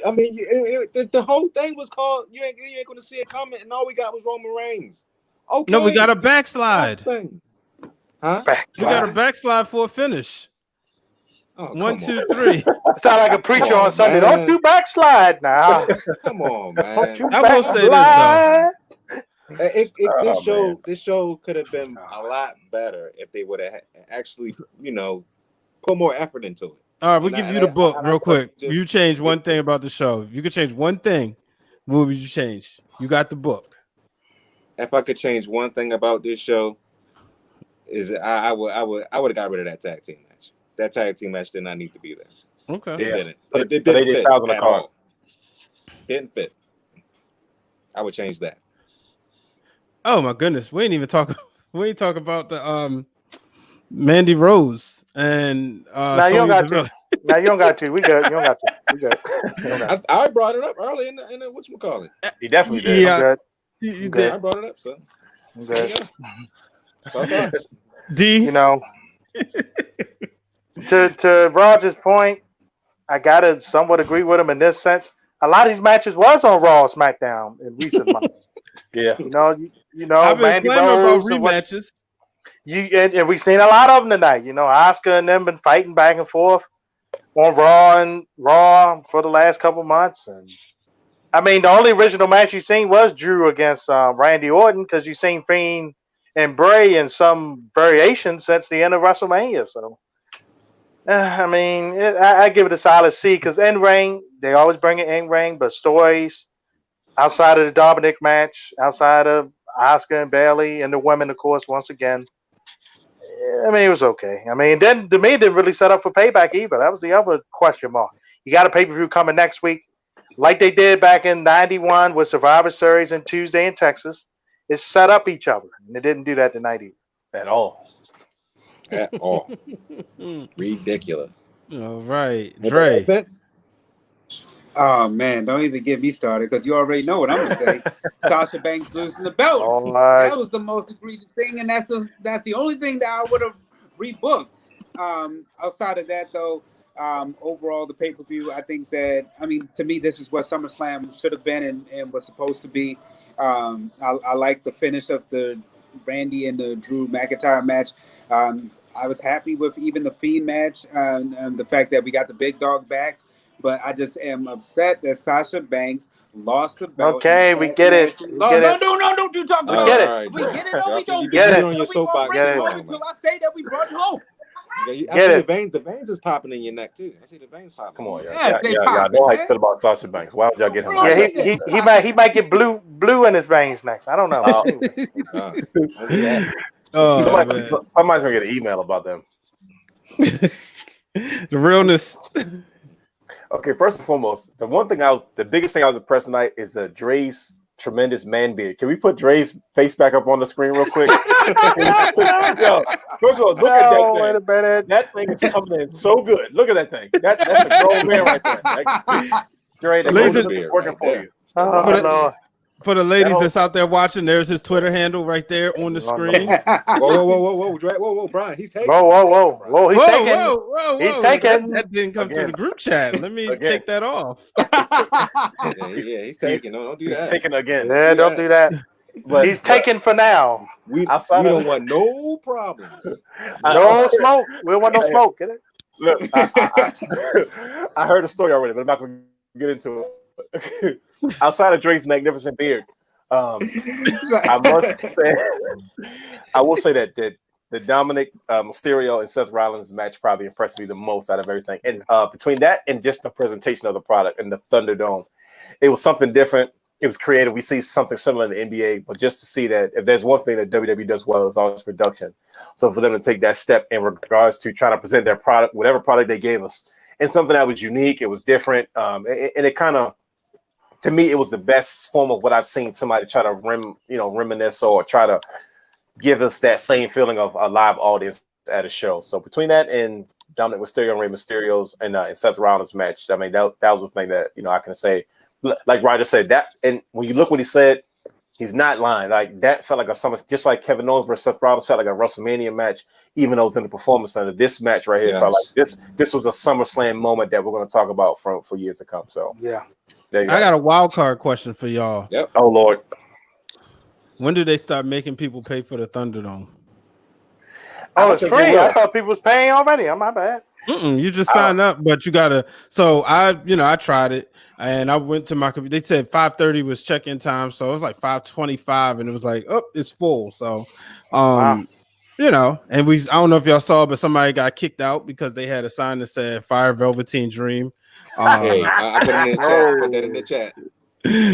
I mean, the whole thing was called, you ain't going to see it coming, and all we got was Roman Reigns. Okay. No, we got a backslide. Huh? We got a backslide for a finish. Oh, 1, 2, 3. Sound like a preacher on Sunday. Man. Don't do backslide now. Come on, man. I will say this though. This show could have been a lot better if they would have actually, put more effort into it. All right, we'll give you the book real quick. You change one thing about the show. You could change one thing. What would you change? You got the book. If I could change one thing about this show, is I would have got rid of that tag team match. That tag team match did not need to be there. Okay. It didn't. It didn't fit at all. Didn't fit. I would change that. Oh my goodness. We ain't talk about the Mandy Rose and now you don't got to. Now you don't got to. We good. You don't got to. We good. I brought it up early in the whatchamacallit. He definitely did. Yeah. You did. I brought it up, so. Okay. So D. To Roger's point, I gotta somewhat agree with him in this sense. A lot of these matches was on Raw, SmackDown in recent months. Yeah, I've been Mandy Rose about rematches. And we've seen a lot of them tonight. Asuka and them been fighting back and forth on Raw for the last couple months. And I mean, the only original match you seen was Drew against Randy Orton, because you seen Fiend and Bray in some variation since the end of WrestleMania. So I mean, I give it a solid C because in ring, they always bring it in ring, but stories outside of the Dominic match, outside of Asuka and Bayley, and the women, of course, once again. I mean, it was okay. I mean, then to me, it didn't really set up for Payback either. That was the other question mark. You got a pay-per-view coming next week, like they did back in '91 with Survivor Series and Tuesday in Texas. It set up each other, and it didn't do that tonight either. At all. At all. Ridiculous. All right, Dre. Oh man, don't even get me started because you already know what I'm gonna say. Sasha Banks losing the belt. That was the most egregious thing, and that's the only thing that I would have rebooked. Outside of that, though, overall the pay-per-view, I think that to me, this is what SummerSlam should have been and was supposed to be. I like the finish of the Randy and the Drew McIntyre match. I was happy with even the Fiend match and the fact that we got the big dog back. But I just am upset that Sasha Banks lost the belt. Okay, we get it. No, don't you talk about it. We get it. No, we don't get it. On your soapbox until I say that we brought it home. I see the veins is popping in your neck too. I see the veins popping. Come on, y'all know how you feel about Sasha Banks. Why would y'all get him? Yeah, he might get blue in his veins next. I don't know. Somebody's gonna get an email about them. The realness. Okay, first and foremost, the biggest thing I was impressed tonight is Dre's tremendous man beard. Can we put Dre's face back up on the screen real quick? Yo, first of all, look at that thing. Wait a minute. That thing is coming in so good. Look at that thing. That's a grown man right there. Like, Dre, that's working for you. For the ladies that's out there watching, there's his Twitter handle right there on the screen. Whoa, Brian, he's taking. Whoa, he's taking. He's taking. That didn't come to the group chat. Let me take that off. He's taking. Don't do that. He's taking again. Yeah, don't do that. But he's taken for now. We don't want no problems. No smoke. We don't want no smoke. Get it? Look, I heard a story already, but I'm not going to get into it. Outside of Dre's magnificent beard, I will say that the Dominic Mysterio and Seth Rollins match probably impressed me the most out of everything. And between that and just the presentation of the product in the Thunderdome, it was something different. It was creative. We see something similar in the NBA, but just to see that if there's one thing that WWE does well, it's always production. So for them to take that step in regards to trying to present their product, whatever product they gave us, and something that was unique, it was different, and it kind of, to me, it was the best form of what I've seen somebody try to reminisce or try to give us that same feeling of a live audience at a show. So between that and Dominic Mysterio and Rey Mysterio's and Seth Rollins match, I mean, that was the thing that, I can say, like Ryder said, that, and when you look what he said, he's not lying. Like, that felt like a summer, just like Kevin Owens versus Seth Rollins felt like a WrestleMania match, even though it was in the Performance Center. This match right here felt like this was a SummerSlam moment that we're going to talk about for years to come. So yeah. I got a wild card question for y'all. Yep. Oh Lord. When do they start making people pay for the Thunderdome? Oh, it's free. I thought people was paying already. My bad. You just sign up, but you gotta. So I tried it, and I went to my computer. They said 5:30 was check-in time, so it was like 5:25, and it was like, oh, it's full. So, wow. And I don't know if y'all saw, but somebody got kicked out because they had a sign that said "Fire Velveteen Dream." Hey, I put it in the chat. Put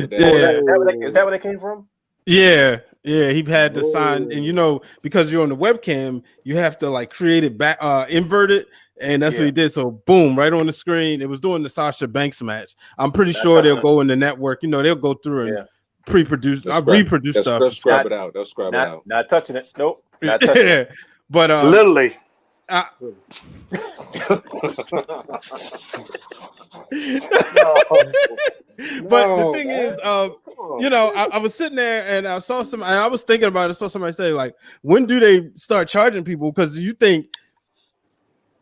that in the chat. Is that where they came from? Yeah, he had the sign, and because you're on the webcam, you have to like create it back, invert it, and that's what he did. So boom, right on the screen. It was doing the Sasha Banks match. I'm pretty sure they'll go in the network. They'll go through and reproduce stuff. They'll scrub it out. They'll scrub it out. Not touching it. Nope. Not touching it. But literally. But the thing is, I was sitting there and I saw I was thinking about it. I saw somebody say, like, when do they start charging people? Because you think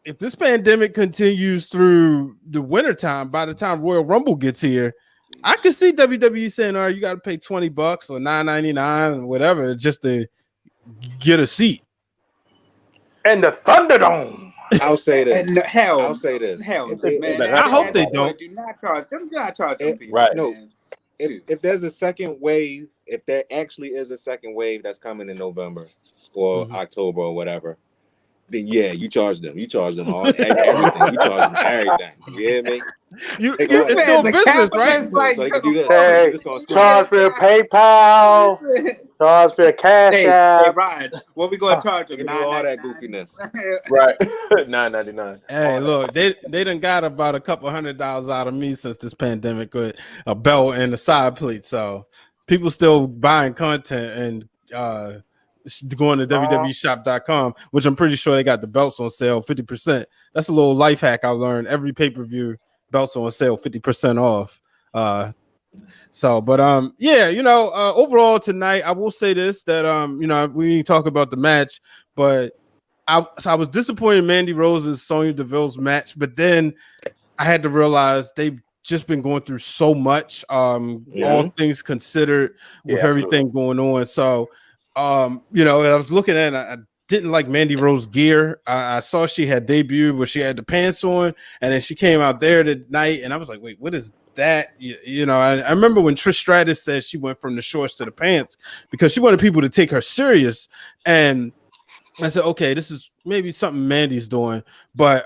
if this pandemic continues through the wintertime, by the time Royal Rumble gets here, I could see WWE saying, all right, you got to pay $20 or $9.99 or whatever just to get a seat. And the Thunderdome. I'll say this. I'll say this. Man, I hope they don't. Do not charge them. Do not charge them people. Right. No. If there's a second wave, if there actually is a second wave that's coming in November or October or whatever, then yeah, you charge them. You charge them all everything. You charge them everything. You hear me? It's still business, right? So they can do this. Hey, charge for your PayPal. Charge for your Cash App. Hey, Ryan, what we gonna charge them? All that goofiness. Right. $9.99. Hey, look, they done got about a couple $100 out of me since this pandemic with a belt and a side plate. So people still buying content and going to www.shop.com, which I'm pretty sure they got the belts on sale 50%. That's a little life hack I learned. Every pay-per-view belts on sale 50% off. Overall tonight, I will say this, that we didn't talk about the match, but I was disappointed in Mandy Rose and Sonya Deville's match, but then I had to realize they've just been going through so much, all things considered, with everything going on. So I was looking at it, I didn't like Mandy Rose's gear. I saw she had debuted where she had the pants on, and then she came out there tonight, and I was like, wait, what is that? I remember when Trish Stratus said she went from the shorts to the pants because she wanted people to take her serious. And I said, okay, this is maybe something Mandy's doing, but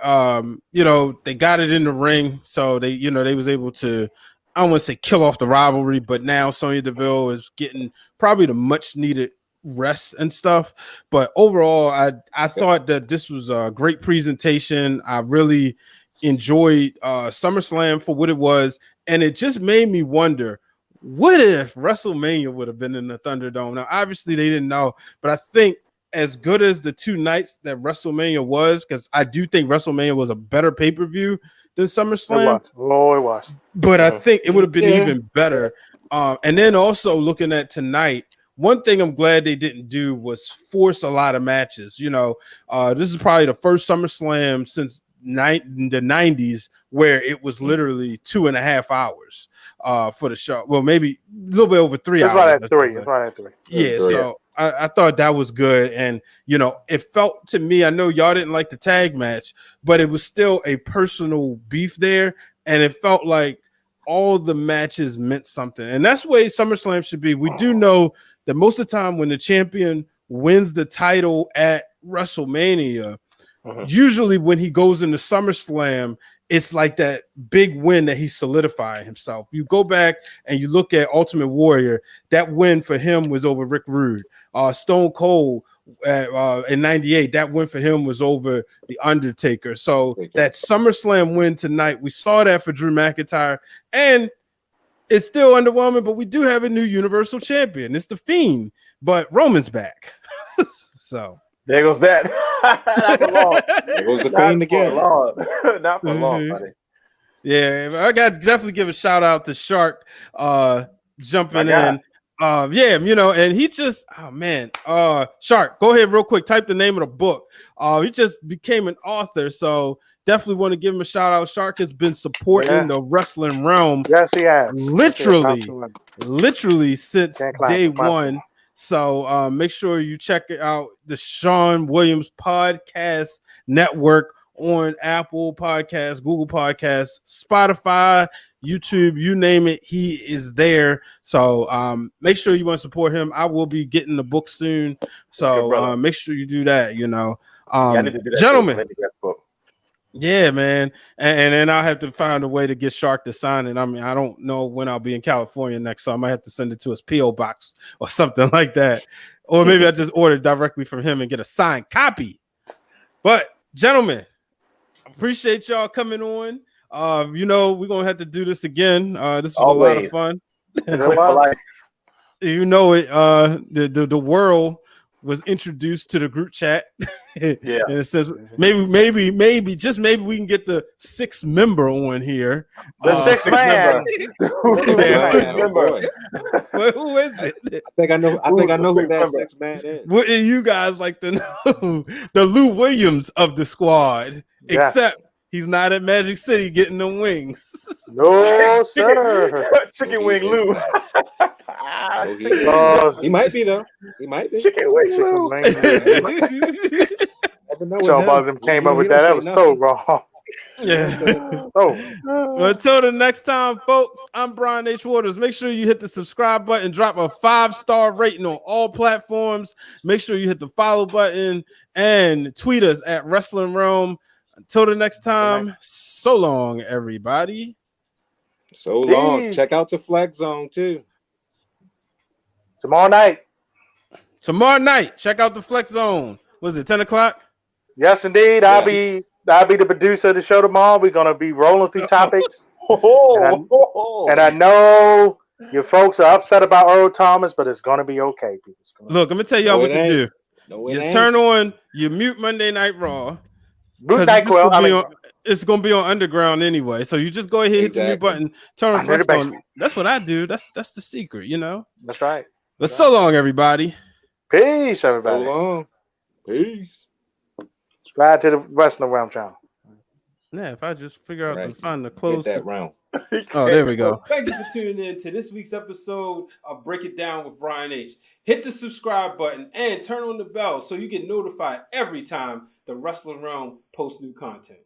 they got it in the ring, so they was able to, I don't want to say kill off the rivalry, but now Sonya Deville is getting probably the much needed rest and stuff. But overall, I thought that this was a great presentation. I really enjoyed SummerSlam for what it was, and it just made me wonder, what if WrestleMania would have been in the Thunderdome? Now, obviously, they didn't know, but I think as good as the two nights that WrestleMania was, because I do think WrestleMania was a better pay-per-view than SummerSlam. It was. But I think it would have been even better. And then also looking at tonight, one thing I'm glad they didn't do was force a lot of matches. This is probably the first SummerSlam since the 90s where it was literally 2.5 hours for the show. Well, maybe a little bit over 3 hours. It's right at three. Yeah, so I thought that was good. And, it felt to me, I know y'all didn't like the tag match, but it was still a personal beef there. And it felt like all the matches meant something. And that's the way SummerSlam should be. We do know that most of the time when the champion wins the title at WrestleMania, usually when he goes into SummerSlam, it's like that big win that he's solidifying himself. You go back and you look at Ultimate Warrior, that win for him was over Rick Rude. Stone Cold in 98, that win for him was over The Undertaker. So that SummerSlam win tonight, we saw that for Drew McIntyre, and it's still underwhelming, but we do have a new Universal Champion. It's the Fiend, but Roman's back. So there goes that. There goes the Fiend again. Not for long, buddy. Yeah, I got to definitely give a shout out to Shark jumping in. And he just, Shark, go ahead real quick. Type the name of the book. He just became an author, so definitely want to give him a shout out. Shark has been supporting the wrestling realm. Yes, he has. Literally since day one. So make sure you check out the Sean Williams Podcast Network on Apple Podcasts, Google Podcasts, Spotify, YouTube, you name it, he is there. So make sure you want to support him. I will be getting the book soon. So make sure you do that, I need to do that gentlemen. Yeah, man. And then I'll have to find a way to get Shark to sign it. I mean, I don't know when I'll be in California next, so I might have to send it to his P.O. box or something like that. Or maybe I just order directly from him and get a signed copy. But gentlemen, appreciate y'all coming on. We're gonna have to do this again. This was always a lot of fun. The world was introduced to the group chat. And it says maybe we can get the 6th member on here. The 6th man. Who is it? I think I know who that 6th man is. What you guys like to know? The Lou Williams of the squad, except he's not at Magic City getting them wings. No, sir. Chicken wing Lou. He might be, though. He might be. Chicken wing Lou. Somebody came up with that. That was so wrong. Yeah. Oh, Well, until the next time, folks, I'm Brian H. Waters. Make sure you hit the subscribe button, drop a 5-star rating on all platforms. Make sure you hit the follow button and tweet us at Wrestling Realm. Until the next time, so long, everybody. So long. Check out the Flex Zone too. tomorrow night. Tomorrow night, check out the Flex Zone. Was it 10 o'clock? Yes, indeed. I'll be the producer of the show tomorrow. We're gonna be rolling through topics. And I know your folks are upset about Earl Thomas, but it's gonna be okay, people. Look, I'm gonna tell y'all what to do. You turn on, you mute Monday Night Raw. It's gonna be on Underground anyway. So you just go ahead, hit the mute button, turn on Flex on. That's what I do. That's the secret, you know. That's right. But so long, everybody. Peace, everybody. So long. Peace. Subscribe to the Wrestling Realm channel. Yeah, if I just figure out to find the close that round. Oh, there we go. Thank you for tuning in to this week's episode of Break It Down with Brian H. Hit the subscribe button and turn on the bell so you get notified every time the Wrestling Realm posts new content.